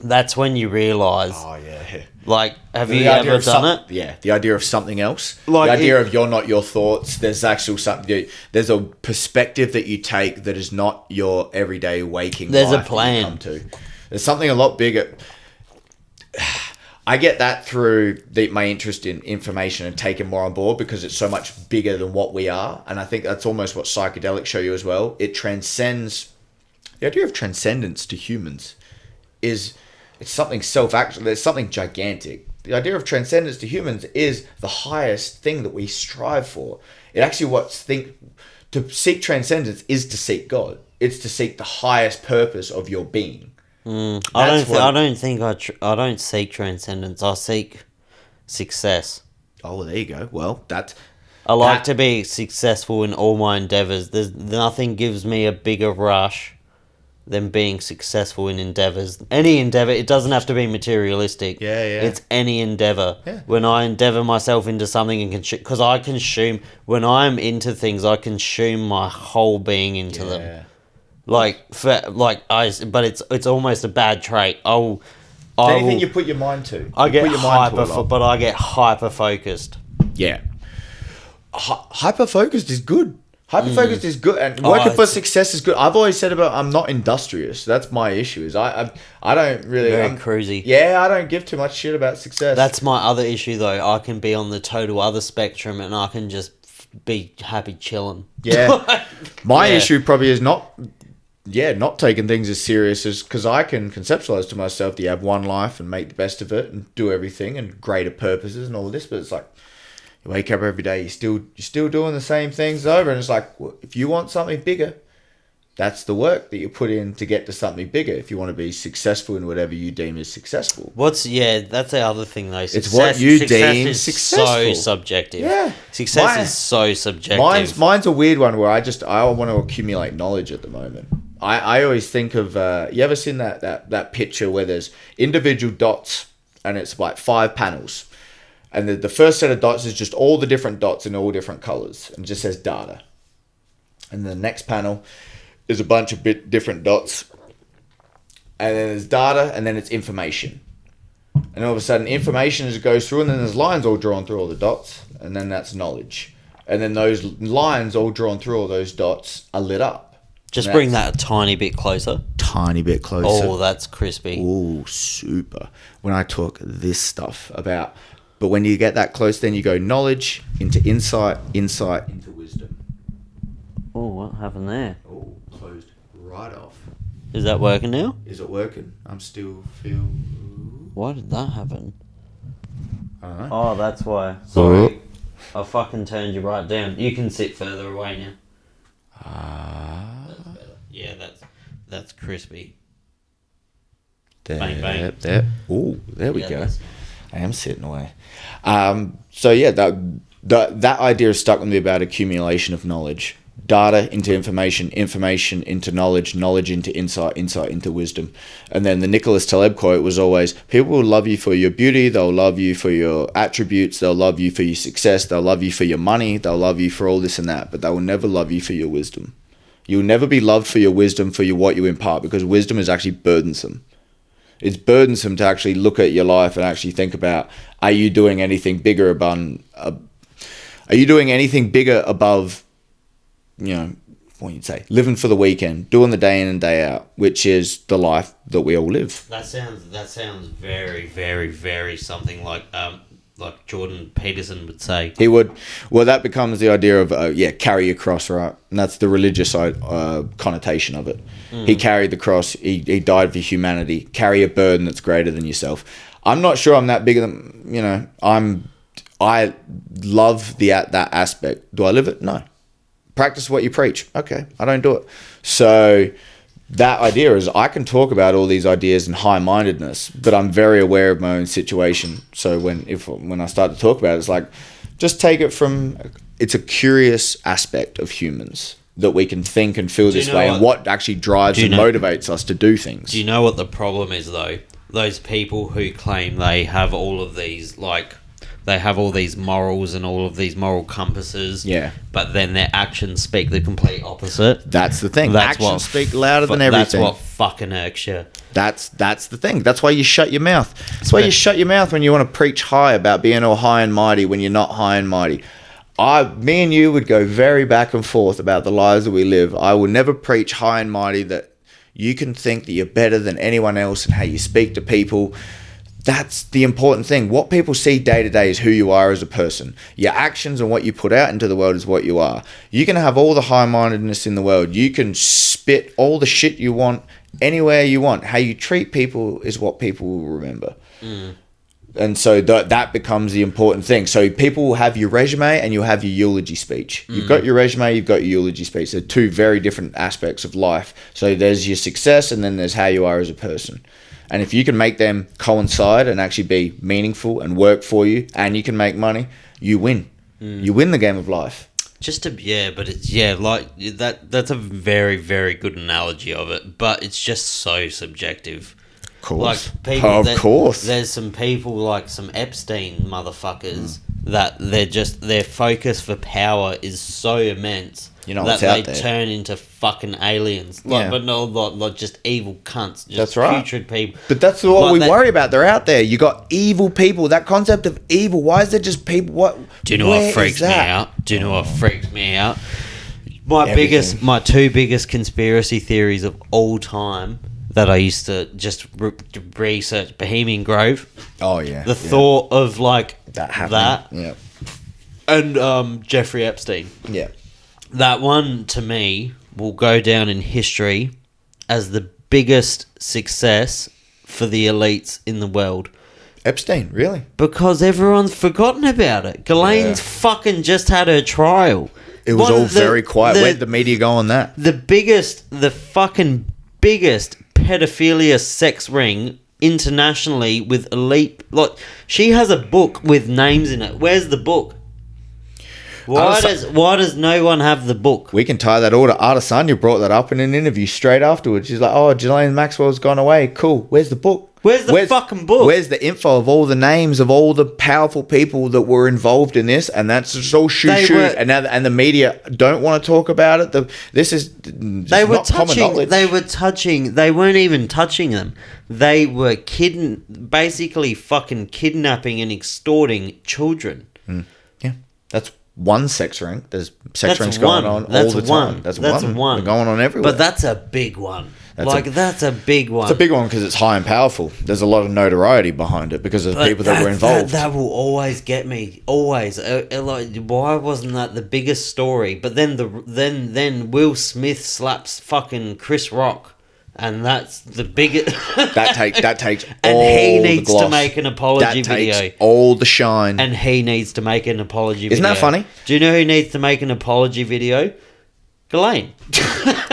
that's when you realise. Oh yeah. Like, have you ever done it? Yeah, the idea of something else. Like the idea of you're not your thoughts. There's actual something. There's a perspective that you take that is not your everyday waking. There's a life plan. that you come to. There's something a lot bigger. I get that through my interest in information and taking more on board because it's so much bigger than what we are. And I think that's almost what psychedelics show you as well. It transcends, the idea of transcendence to humans is, it's something self-actual, it's something gigantic. The idea of transcendence to humans is the highest thing that we strive for. It actually to seek transcendence is to seek God. It's to seek the highest purpose of your being. I don't seek transcendence. I seek success. Oh, there you go. Well, I like to be successful in all my endeavors. There's nothing gives me a bigger rush than being successful in endeavors. Any endeavor, it doesn't have to be materialistic. Yeah. It's any endeavor. Yeah. When I endeavor myself into something and because I consume, when I'm into things, I consume my whole being into them. But it's almost a bad trait. Anything you put your mind to. I get hyper focused. Yeah. Hyper focused is good. Hyper-focused is good, and working for success is good. I've always said I'm not industrious. That's my issue. Is I don't really... Very cruisy. Yeah, I don't give too much shit about success. That's my other issue, though. I can be on the total other spectrum, and I can just be happy chilling. Yeah. My issue probably is not taking things as serious as... Because I can conceptualize to myself that you have one life and make the best of it and do everything and greater purposes and all this, but it's like... You wake up every day, you're still doing the same things over, and it's like, well, if you want something bigger, that's the work that you put in to get to something bigger. If you want to be successful in whatever you deem is successful. That's the other thing though. It's what you deem successful. So subjective. Yeah, success is so subjective. Mine's a weird one where I want to accumulate knowledge at the moment. I always think of you ever seen that picture where there's individual dots and it's like 5 panels. And the first set of dots is just all the different dots in all different colors and just says data. And the next panel is a bunch of different dots. And then there's data and then it's information. And all of a sudden information as it goes through and then there's lines all drawn through all the dots. And then that's knowledge. And then those lines all drawn through all those dots are lit up. Just bring that a tiny bit closer. Tiny bit closer. Oh, that's crispy. Oh, super. When I talk this stuff about... But when you get that close, then you go knowledge into insight, insight into wisdom. Oh, what happened there? Oh, closed right off. Is that working now? Is it working? I'm still feel... Why did that happen? I don't know. Oh, that's why. Sorry. I fucking turned you right down. You can sit further away now. That's better. Yeah, that's crispy. There, bang, bang. There. Oh, there we go. I am sitting away. So yeah, that idea is stuck with me about accumulation of knowledge. Data into information, information into knowledge, knowledge into insight, insight into wisdom. And then the Nicholas Taleb quote was always, people will love you for your beauty, they'll love you for your attributes, they'll love you for your success, they'll love you for your money, they'll love you for all this and that, but they will never love you for your wisdom. You'll never be loved for your wisdom, for what you impart, because wisdom is actually burdensome. It's burdensome to actually look at your life and actually think about, are you doing anything bigger above, what you'd say, living for the weekend, doing the day in and day out, which is the life that we all live. That sounds very, very, very something like Jordan Peterson would say. He would. Well, that becomes the idea of carry your cross, right? And that's the religious connotation of it. He carried the cross. He died for humanity. Carry a burden that's greater than yourself. I'm not sure I'm that bigger than I love that aspect. Do I live it? No. Practice what you preach. Okay, I don't do it. So that idea is I can talk about all these ideas and high-mindedness, but I'm very aware of my own situation. So when I start to talk about it, it's like, just take it from, it's a curious aspect of humans that we can think and feel this way and what actually drives and motivates us to do things. Do you know what the problem is, though? Those people who claim they have all of these, they have all these morals and all of these moral compasses. Yeah. But then their actions speak the complete opposite. That's the thing. Actions speak louder than everything. That's what fucking irks you. That's the thing. That's why you shut your mouth. That's why you shut your mouth when you want to preach high about being all high and mighty when you're not high and mighty. Me and you would go very back and forth about the lives that we live. I will never preach high and mighty that you can think that you're better than anyone else and how you speak to people. That's the important thing. What people see day to day is who you are as a person. Your actions and what you put out into the world is what you are. You can have all the high-mindedness in the world. You can spit all the shit you want anywhere you want. How you treat people is what people will remember. And so that becomes the important thing. So people will have your resume and you'll have your eulogy speech. You've got your resume, you've got your eulogy speech. They're two very different aspects of life. So there's your success and then there's how you are as a person. And if you can make them coincide and actually be meaningful and work for you, and you can make money, you win. You win the game of life. But it's like that's a very, very good analogy of it. But it's just so subjective. Of course. Like people, of course. There's some people like some Epstein motherfuckers that their focus for power is so immense. You know that what's out they there. turn into fucking aliens, but no, like just evil cunts, just That's right. putrid people. But that's what we worry about. They're out there. You got evil people. That concept of evil. Why is there just people? What? Do you know what freaks me out? My two biggest conspiracy theories of all time that I used to just research: Bohemian Grove. Oh yeah. The thought of like that happening. Yeah. And Jeffrey Epstein. Yeah. That one, to me, will go down in history as the biggest success for the elites in the world. Epstein, really? Because everyone's forgotten about it. Ghislaine's fucking just had her trial. It was all very quiet. Where did the media go on that? The fucking biggest pedophilia sex ring internationally with elite... Look, she has a book with names in it. Where's the book? Why does no one have the book? We can tie that all to Adesanya brought that up in an interview straight afterwards. She's like, oh, Ghislaine Maxwell's gone away. Cool. Where's the book? Where's the fucking book? Where's the info of all the names of all the powerful people that were involved in this? And that's just all shoot. And the media don't want to talk about it. They weren't even touching them. They were basically fucking kidnapping and extorting children. Yeah. That's one sex ring. There's sex rings going on all the time. That's one. They're going on everywhere. But that's a big one. That's a big one. It's a big one because it's high and powerful. There's a lot of notoriety behind it because of the people that were involved. That will always get me. Always. Like, why wasn't that the biggest story? But then Will Smith slaps fucking Chris Rock. And that's the biggest. that takes and all he needs the gloss. to make an apology video. Takes all the shine. And he needs to make an apology video. Isn't that funny? Do you know who needs to make an apology video? Ghislaine.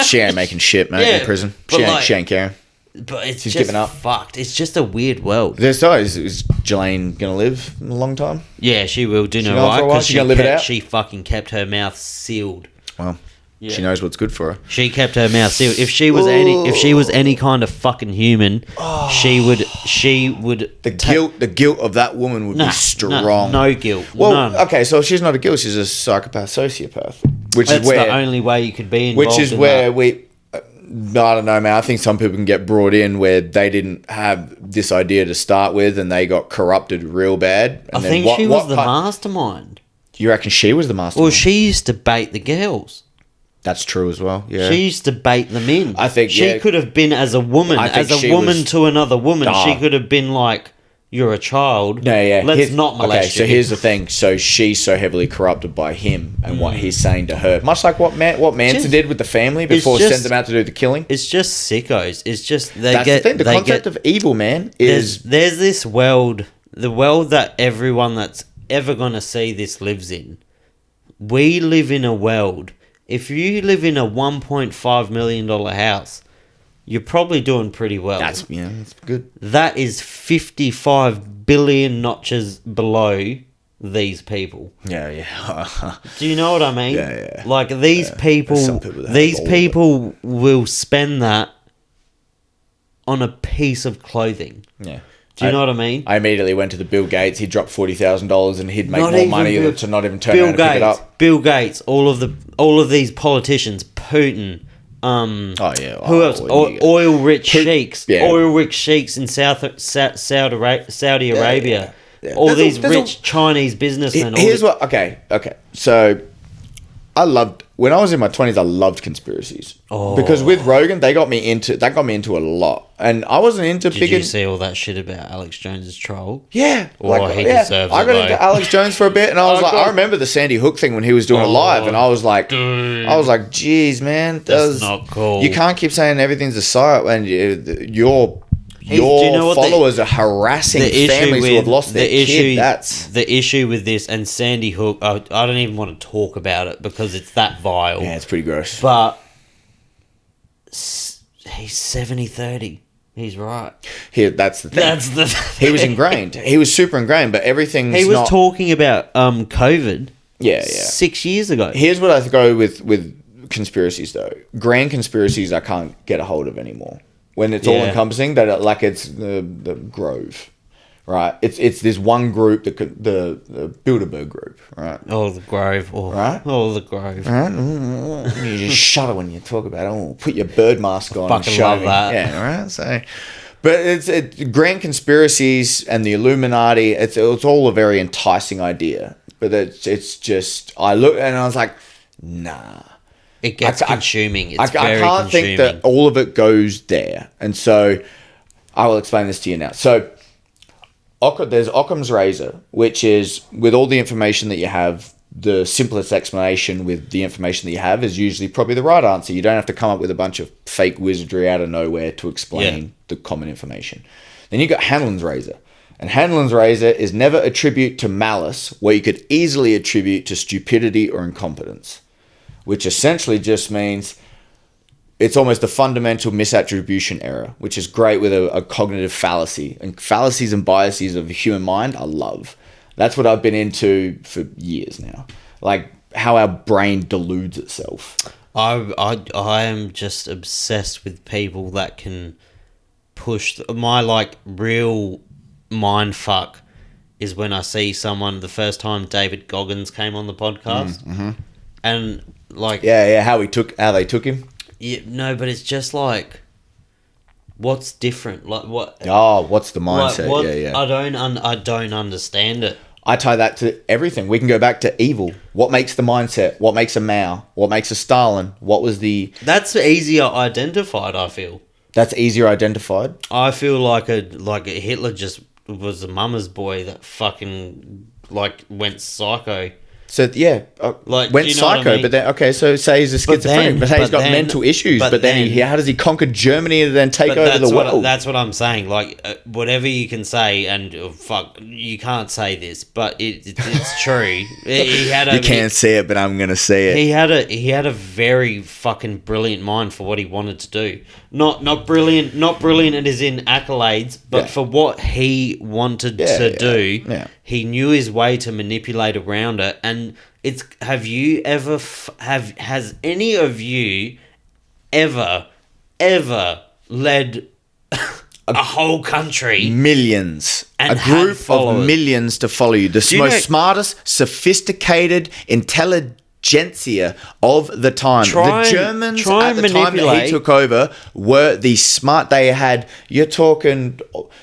She ain't making shit, mate, in prison. She ain't caring. But she's giving up. Fucked. It's just a weird world. Is Ghislaine gonna live a long time? Yeah, she will. Do you know why? Because she gonna live it out. She fucking kept her mouth sealed. Well. Yeah. She knows what's good for her. She kept her mouth sealed. If she was any kind of fucking human, she would. The guilt of that woman would be strong. No guilt. Well, none. Okay, so if she's not a guilt, she's a psychopath, sociopath, That's the only way you could be involved. Which is where we. I don't know, man. I think some people can get brought in where they didn't have this idea to start with, and they got corrupted real bad. And I think she was the mastermind. You reckon she was the mastermind? Well, she used to bait the girls. That's true as well. Yeah, she used to bait them in. I think she could have been as a woman, to another woman. She could have been like, "You're a child. No, yeah. Let's not molest you." So here's the thing. So she's so heavily corrupted by him and what he's saying to her, much like what Manson did with the family before he sends them out to do the killing. It's just sickos. It's just the thing. The concept of evil, man, is there's this world, the world that everyone that's ever gonna see this lives in. We live in a world. If you live in a $1.5 million house, you're probably doing pretty well. That's good. That is 55 billion notches below these people. Yeah. Do you know what I mean? Yeah. Like these people will spend that on a piece of clothing. Yeah. Do you know what I mean? I immediately went to the Bill Gates. He dropped $40,000 and he'd make more money to not even turn around and pick it up. Bill Gates, all of these politicians, Putin. Who else? Oil-rich sheiks. Yeah. Oil-rich sheiks in Saudi Arabia. Yeah. All these rich Chinese businessmen. Here's what. Okay. So when I was in my 20s, I loved conspiracies. Oh. Because with Rogan, that got me into a lot. And I wasn't into Did you see all that shit about Alex Jones's troll? Yeah. He deserves it, I got into Alex Jones for a bit, and I was I remember the Sandy Hook thing when he was doing it live, and I was like, dude. geez, man, That's not cool. You can't keep saying everything's a psyop when your followers are harassing families who have lost their kid. That's the issue with this, and Sandy Hook. I don't even want to talk about it because it's that vile. Yeah, it's pretty gross. But he's 70-30. He's right. That's the thing. He was ingrained. He was super ingrained, but everything's He was talking about COVID. Yeah. 6 years ago. Here's what I go with conspiracies, though. Grand conspiracies I can't get a hold of anymore. When it's all encompassing, that it's the Grove, right? It's this one group, the Bilderberg group, right? Oh, the Grove, right? Oh, the Grove. Right? You just shudder when you talk about it. Oh, put your bird mask on. Fucking love that. Yeah, right. So, but it's grand conspiracies and the Illuminati. It's all a very enticing idea, but it's just I look and I was like, nah. It gets consuming. It's I very can't consuming. think that all of it goes there. And so I will explain this to you now. So there's Occam's razor, which is with all the information that you have, the simplest explanation with the information that you have is usually probably the right answer. You don't have to come up with a bunch of fake wizardry out of nowhere to explain the common information. Then you got Hanlon's razor. And Hanlon's razor is never attribute to malice, where you could easily attribute to stupidity or incompetence. Which essentially just means it's almost a fundamental misattribution error, which is great with a cognitive fallacy. And fallacies and biases of the human mind, I love. That's what I've been into for years now. Like how our brain deludes itself. I am just obsessed with people that can push. My real mind fuck is when I see someone, the first time David Goggins came on the podcast. Mm-hmm. And how they took him. Yeah, no, but it's just what's different? What? Oh, what's the mindset? I don't understand it. I tie that to everything. We can go back to evil. What makes the mindset? What makes a Mao? What makes a Stalin? What was the? That's easier identified. I feel. That's easier identified. I feel like a Hitler just was a mama's boy that fucking went psycho. So went psycho, but then so say he's a schizophrenic, but he's got mental issues. But then how does he conquer Germany and then take over the world? That's what I'm saying. Whatever you can say, and you can't say this, but it's true. You can't say it, but I'm gonna say it. He had a very fucking brilliant mind for what he wanted to do. Not brilliant. It is in accolades, but for what he wanted to do. Yeah. He knew his way to manipulate around it, and it's. Have you ever? Has any of you ever led a whole country, millions, and a group of millions to follow you? The most smartest, sophisticated, intelligentsia of the time. The Germans at the time that he took over were the smart. They had. You're talking.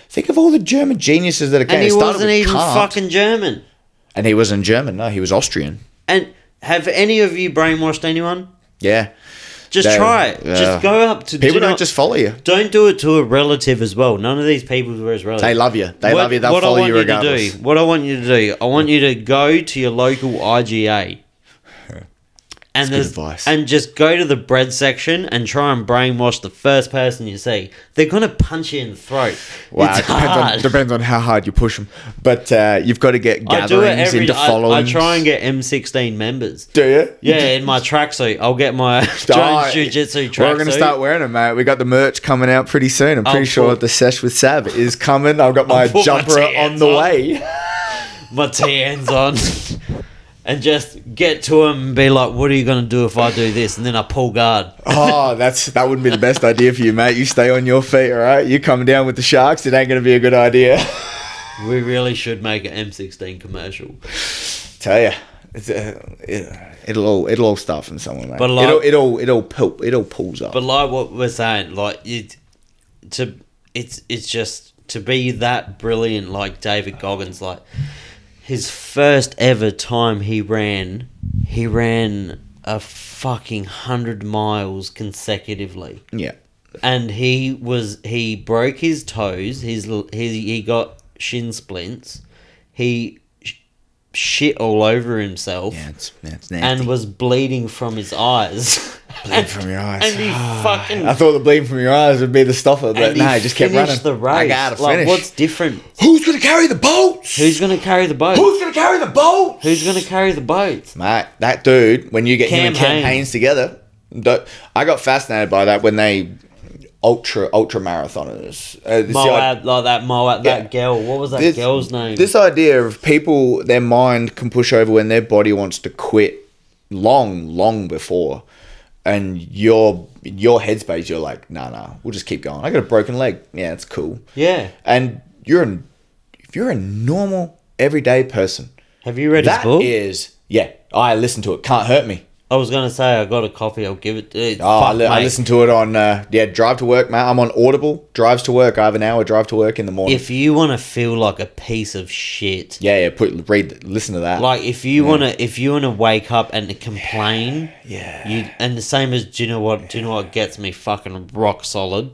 Think of all the German geniuses that are came. And he wasn't even fucking German. And he wasn't German. No, he was Austrian. And have any of you brainwashed anyone? Yeah. Just try it. Just go up to... People don't just follow you. Don't do it to a relative as well. None of these people were his relatives. They love you. Love you. They'll follow you regardless. What I want you to do, I want you to go to your local IGA. And good advice. And just go to the bread section and try and brainwash the first person you see. They're going to punch you in the throat. Wow, it depends on how hard you push them. But you've got to get gatherings into followings. I try and get M16 members. Do you? Yeah, in my tracksuit. I'll get my Jones Jiu-Jitsu tracksuit. We're going to start wearing them, mate. We got the merch coming out pretty soon. I'm pretty sure the sesh with Sab is coming. I've got my jumper on the way. My TNs on. And just get to him and be like, what are you going to do if I do this? And then I pull guard. Oh, that wouldn't be the best idea for you, mate. You stay on your feet, all right? You coming down with the Sharks, it ain't going to be a good idea. We really should make an M16 commercial. Tell you, it'll all start from somewhere, mate. But it'll pulls up. But like what we're saying, it's just to be that brilliant, like David Goggins, like. His first ever time he ran a fucking 100 miles consecutively. Yeah. And he broke his toes. He got shin splints. He shit all over himself. Yeah, it's nasty. And was bleeding from his eyes. Bleeding from your eyes. And he fucking... I thought the bleeding from your eyes would be the stopper, but no, he just kept running. The race. I gotta finish. What's different? Who's gonna carry the boats? Who's gonna carry the boats? Who's gonna carry the boats? Who's gonna carry the boats? Mate, that dude, when you get him and Cam Hanes together, I got fascinated by that when they ultra marathoners. Moab, like that Moab, that girl. What was that girl's name? This idea of people, their mind can push over when their body wants to quit long before. And your headspace, you're like, nah, we'll just keep going. I got a broken leg. Yeah, it's cool. Yeah. And if you're a normal, everyday person. Have you read his book? I listened to it. Can't Hurt Me. I was going to say, I got a copy. I'll give it to you. I listened to it on, Drive to Work, mate. I'm on Audible. Drives to Work. I have an hour drive to work in the morning. If you want to feel like a piece of shit. Listen to that. Like, if you want to wake up and complain. Yeah. And the same as, do you know what gets me fucking rock solid?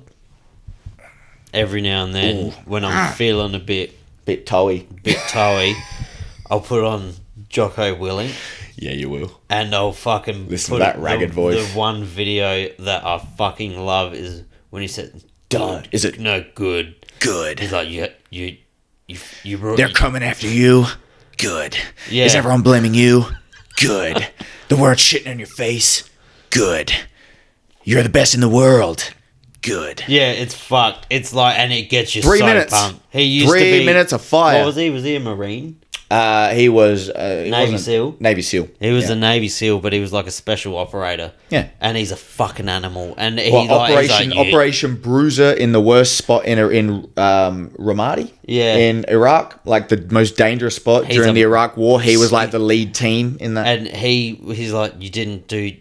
Every now and then, when I'm feeling a bit toey, I'll put on Jocko Willink. Yeah, you will. And I'll fucking listen to that ragged voice. The one video that I fucking love is when he said, "Don't." Is it no good? Good. He's like, you. They're coming after you. Good. Yeah. Is everyone blaming you? Good. The world's shitting on your face. Good. You're the best in the world. Good. Yeah, it's fucked. It's like, and it gets you 3 so minutes. pumped. He used 3 minutes of fire. What was he? Was he a Marine? He was Navy SEAL. Navy SEAL. He was a Navy SEAL, but he was like a special operator. Yeah, and he's a fucking animal. And Operation Bruiser in the worst spot in Ramadi. Yeah, in Iraq, like the most dangerous spot during the Iraq War. He was like the lead team in that. And he's like, you didn't do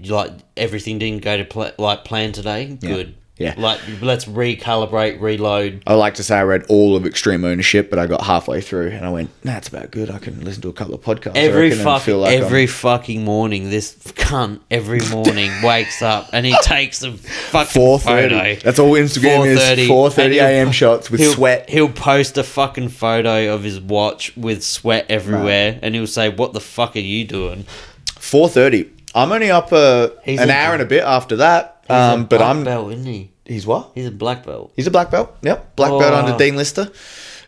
everything didn't go to plan today. Good. Yeah. Like, let's recalibrate, reload. I like to say I read all of Extreme Ownership, but I got halfway through and I went, nah, it's about good. I can listen to a couple of podcasts. Every fucking morning, this cunt every morning wakes up and he takes a fucking 4:30. photo. That's all Instagram is. 4:30 a.m. shots with sweat. He'll post a fucking photo of his watch with sweat everywhere, and he'll say, "What the fuck are you doing?" 4:30. I'm only up an hour and a bit after that. But I'm belt, isn't he? He's what? He's a black belt. He's a black belt. Yep, black belt under Dean Lister.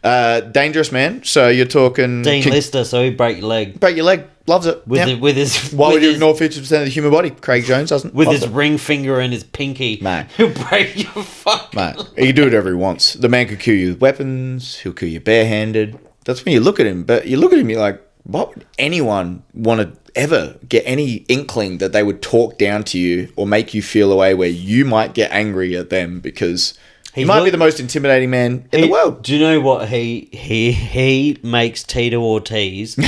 Dangerous man. So you're talking Dean Lister. So he break your leg. Break your leg. Loves it. With his. Why would you ignore 50% of the human body? Craig Jones doesn't. With his ring finger and his pinky, man, he'll break your fucking. Man, he can do whatever he wants. The man could kill you with weapons. He'll kill you barehanded. That's when you look at him. But you look at him, you're like, what would anyone want to ever get any inkling that they would talk down to you or make you feel a way where you might get angry at them because he might be the most intimidating man in the world. Do you know what he makes Tito Ortiz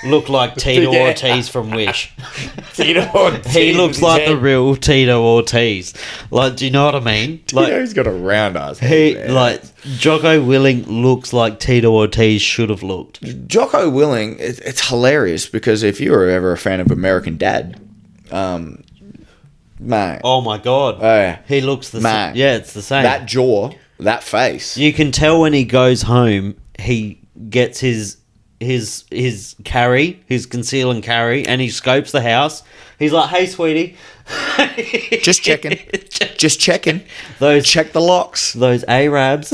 look like Tito Ortiz from Wish? Tito Ortiz. He looks like the real Tito Ortiz. Like, do you know what I mean? Like, Tito's got a round ass head. Like, Jocko Willink looks like Tito Ortiz should have looked. Jocko Willink, it's hilarious because if you were ever a fan of American Dad, man. Oh my god. He looks the same. Yeah, it's the same. That jaw, that face. You can tell when he goes home, he gets his carry, his conceal and carry, and he scopes the house. He's like, "Hey, sweetie." Just checking. Just checking. Check the locks. Those Arabs.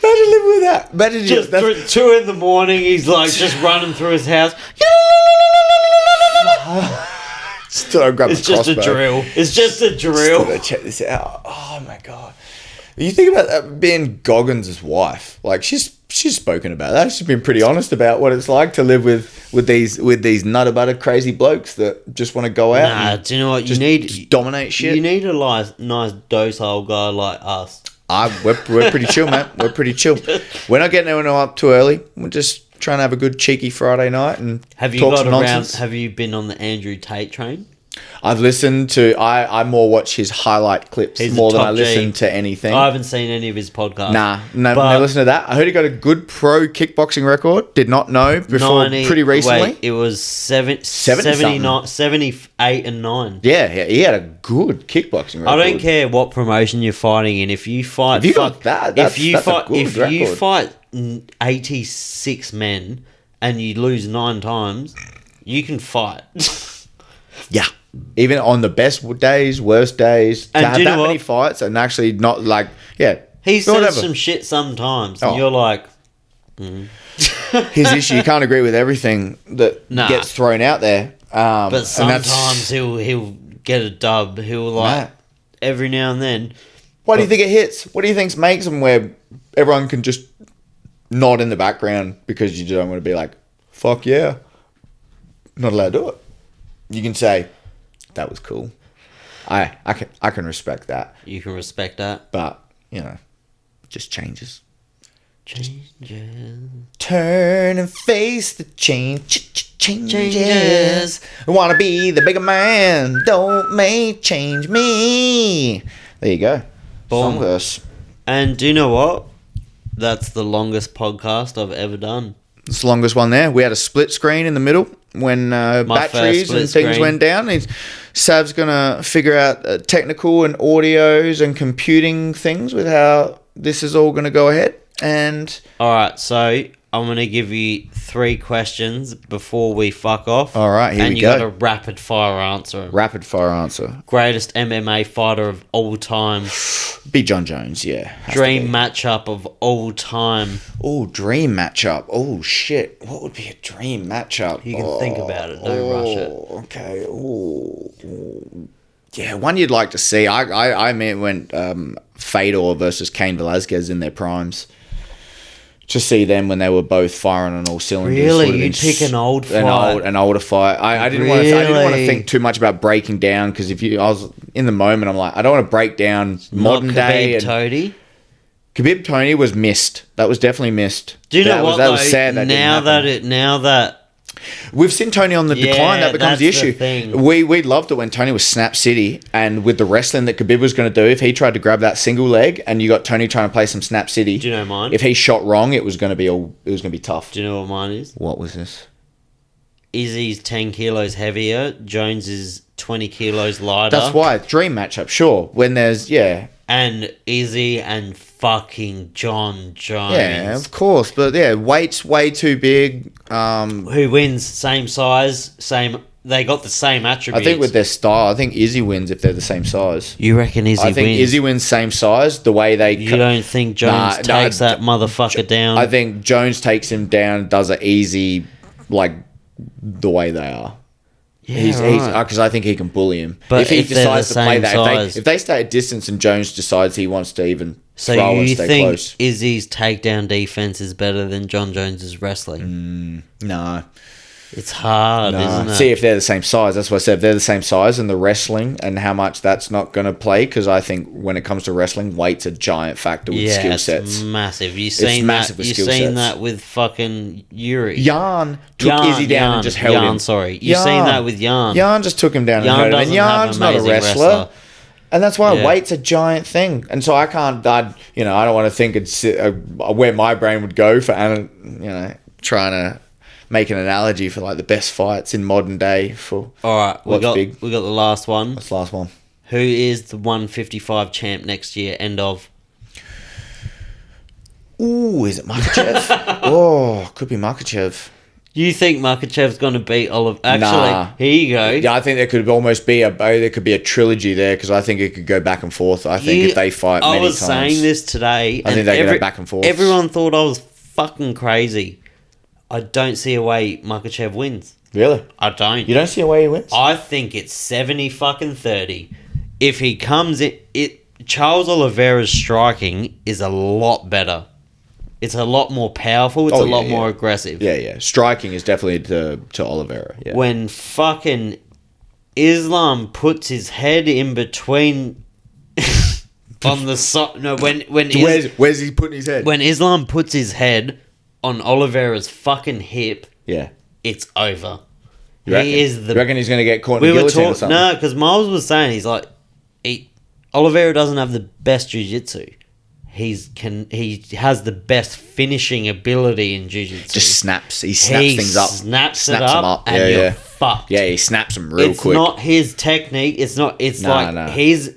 Imagine living with that. Imagine just 2 in the morning, he's like just running through his house. Still grab it's just crossbow. a drill. It's just a drill. Still check this out. Oh my god. You think about that being Goggins' wife. Like she's spoken about that. She's been pretty honest about what it's like to live with these nutter butter crazy blokes that just want to go out. Nah, do you know what you need? Just dominate shit. You need a nice docile guy like us. We're pretty chill, man. We're pretty chill. We're not getting anyone up too early. We're just trying to have a good cheeky Friday night and have you talk got some around? nonsense. Have you been on the Andrew Tate train? I've listened to. I more watch his highlight clips He's more a than top I G. listen to anything. I haven't seen any of his podcasts. Nah, no, But- never listen to that. I heard he got a good pro kickboxing record. Did not know before 90 pretty recently. Wait, it was 70-something. 78 and 9. Yeah, he had a good kickboxing record. I don't care what promotion you're fighting in. If you fight, If you got that, that's a good if you record. fight 86 men and you lose 9 times, you can fight. Yeah. Even on the best days, worst days, to And have do you that know many what? fights and actually not like, yeah. He says whatever. some shit sometimes, and Oh. you're like, His issue, you can't agree with everything that Nah. gets thrown out there. but and sometimes he'll get a dub. He'll like Nah. every now and then. Why do you think it hits? What do you think makes them where everyone can just nod in the background because you don't want to be like, fuck yeah, not allowed to do it. You can say, that was cool. I can respect that, You can respect that. but you know, it just changes. Changes. Turn and face the changes. Changes. I want to be the bigger man. Don't make change me. There you go. Boom. Song verse. And do you know what? That's the longest podcast I've ever done. It's the longest one there. We had a split screen in the middle when first batteries split and things screen. went down. Sav's going to figure out technical and audios and computing things with how this is all going to go ahead. And All right, so I'm going to give you 3 questions before we fuck off. All right, here and we you go. got to rapid fire answer 'em. rapid fire answer. Greatest MMA fighter of all time. Be John Jones, yeah. Dream matchup of all time. Oh, dream matchup. Oh, shit. What would be a dream matchup? You can think about it. Don't rush it. Okay. Oh. Yeah, one you'd like to see. I went Fedor versus Cain Velasquez in their primes. To see them when they were both firing on all cylinders. Really? would have You'd been pick an old fight? An older fight. I didn't want to. I didn't want to Really? think too much about breaking down because I was in the moment. I'm like, I don't want to break down modern Not day. Khabib And Tony. Khabib Tony was missed. That was definitely missed. Do you know what? That was though? sad. That now that we've seen Tony on the Yeah, decline, that becomes the that's the issue. thing. We loved it when Tony was Snap City, and with the wrestling that Khabib was going to do, if he tried to grab that single leg, and you got Tony trying to play some Snap City, Do you know mine? if he shot wrong, it was going to be tough. do you know what mine is? What was this? Izzy's 10 kilos heavier. Jones is 20 kilos lighter. That's why dream matchup. Sure, when there's And Izzy and fucking John Jones. yeah, of course, but yeah, weight's way too big. Who wins? Same size, same. They got the same I attributes. think with their style, I think Izzy wins if they're the same size. You reckon Izzy I think wins? Izzy wins same size. The way they You don't think Jones takes that motherfucker down? I think Jones takes him down, does it easy, like the way they are. yeah, right. Because I think he can bully him. But if he if they're decides the to play same that, size- if they stay at distance and Jones decides he wants to even So throw and you stay think close, Izzy's takedown defense is better than John Jones's wrestling? no. It's hard, isn't it? See if they're the same size. That's what I said. If they're the same size and the wrestling and how much that's not going to play, because I think when it comes to wrestling, weight's a giant factor with skill it's sets. massive. You seen massive that? with You skill seen sets. that with fucking Yuri? Jan took Izzy down and just held him. Sorry, you seen that with Jan? Jan just took him down Jan and held him. And doesn't have Jan's not a amazing wrestler. wrestler. And that's why Yeah. weight's a giant thing. And so I can't, I don't want to think it's where my brain would go for, trying to make an analogy for like the best fights in modern day for All right, we what's got big. the last one. That's the last one. Who is the 155 champ next year? End of. Ooh, is it Makachev? Oh, could be Makachev. You think Makhachev's going to beat Oliver? Actually, Nah. here you go. Yeah, I think there could almost be a trilogy there because I think it could go back and forth. I think if they fight I many was times. saying this today. I think they could go back and forth. Everyone thought I was fucking crazy. I don't see a way Makhachev wins. Really? I don't. You don't see a way he wins? I think it's 70 fucking 30. If he comes in, Charles Oliveira's striking is a lot better. It's a lot more powerful. It's a lot more aggressive. Yeah. Striking is definitely to Oliveira. Yeah. When fucking Islam puts his head in between on the side. No, Where's he putting his head? when Islam puts his head on Oliveira's fucking hip, Yeah. it's over. You reckon? He is the. You reckon he's going to get caught in We the were guillotine or talking. something? No, because Miles was saying he's like, Oliveira doesn't have the best jiu-jitsu. He has the best finishing ability in jiu-jitsu. Just snaps. He snaps things up. Snaps it them up, and you're fucked. Yeah, he snaps them real quick. It's not his technique. It's not. It's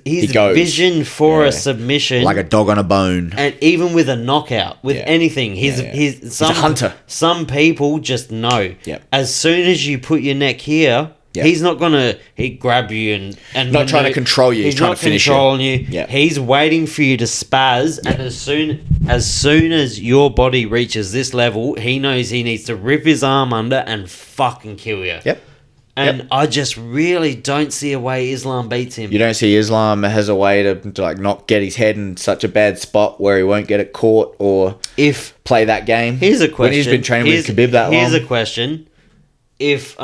his goes. vision for a submission, like a dog on a bone. and even with a knockout, with anything, he's a hunter. Some people just know. Yep. As soon as you put your neck here. Yep. He's not gonna grab you and not trying to control you. He's trying to finish you. He's not controlling you. Yep. He's waiting for you to spaz, and as soon as your body reaches this level, he knows he needs to rip his arm under and fucking kill you. Yep. And I just really don't see a way Islam beats him. You don't see Islam has a way to like not get his head in such a bad spot where he won't get it caught or play that game. Here's a question. When he's been training with Khabib that long. Here's a question. If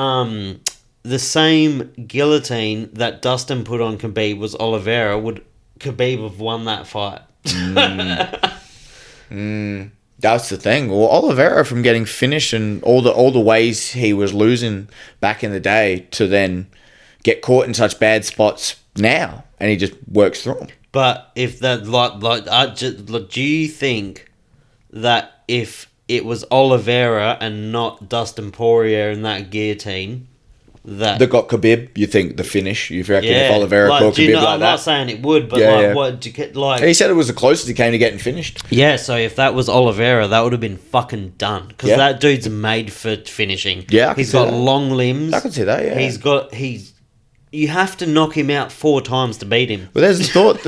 the same guillotine that Dustin put on Khabib was Oliveira, would Khabib have won that fight? That's the thing. Well, Oliveira, from getting finished and all the ways he was losing back in the day to then get caught in such bad spots now, and he just works through them. But if that do you think that if it was Oliveira and not Dustin Poirier in that guillotine, that got Khabib, you think the finish? You reckon if yeah, Oliveira caught Khabib like I'm that? not saying it would, but what do you like? He said it was the closest he came to getting finished. Yeah, so if that was Oliveira, that would have been fucking done because that dude's made for finishing. Yeah, he's got long limbs. I can see that. Yeah, You have to knock him out 4 times to beat him. Well, there's the thought.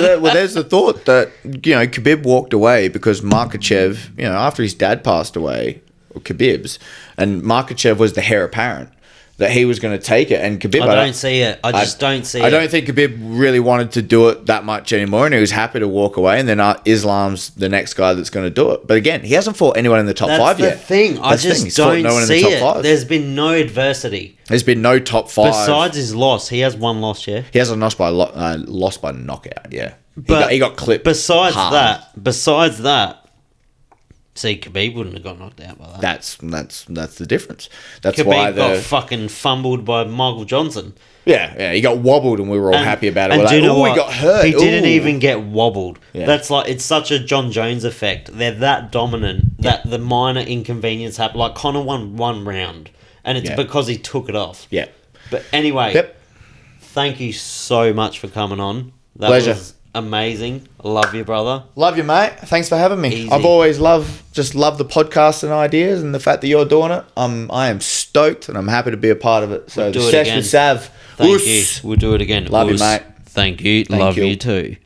That Khabib walked away because Makhachev, after his dad passed away, or Khabib's, and Makhachev was the heir apparent that he was going to take it, and Khabib. I don't see it. I just don't see it. I don't think Khabib really wanted to do it that much anymore, and he was happy to walk away. And then Islam's the next guy that's going to do it. But again, he hasn't fought anyone in the top 5 yet. That's the thing. I just don't see it. There's been no adversity. There's been no top 5 besides his loss. He has one loss, yeah. He has a loss by knockout. Yeah, he got clipped. Besides that. See, Khabib wouldn't have got knocked out by that. That's the difference. That's Khabib why got fucking fumbled by Michael Johnson. Yeah, he got wobbled, and we were all happy about it. And we're like, he got hurt. He didn't even get wobbled. Yeah. That's it's such a John Jones effect. They're that dominant that the minor inconvenience happened. Like Conor won 1 round, and it's because he took it off. Yeah. But anyway, thank you so much for coming on. That Pleasure. was amazing. I love you, brother. Love you, mate. Thanks for having me. Easy. I've always loved the podcast and ideas, and the fact that you're doing it. I am stoked, and I'm happy to be a part of it. So We'll the do it Sesh again. with Sav. Thank you. We'll do it again. Love you, mate. Thank you. Thank Love you. you too.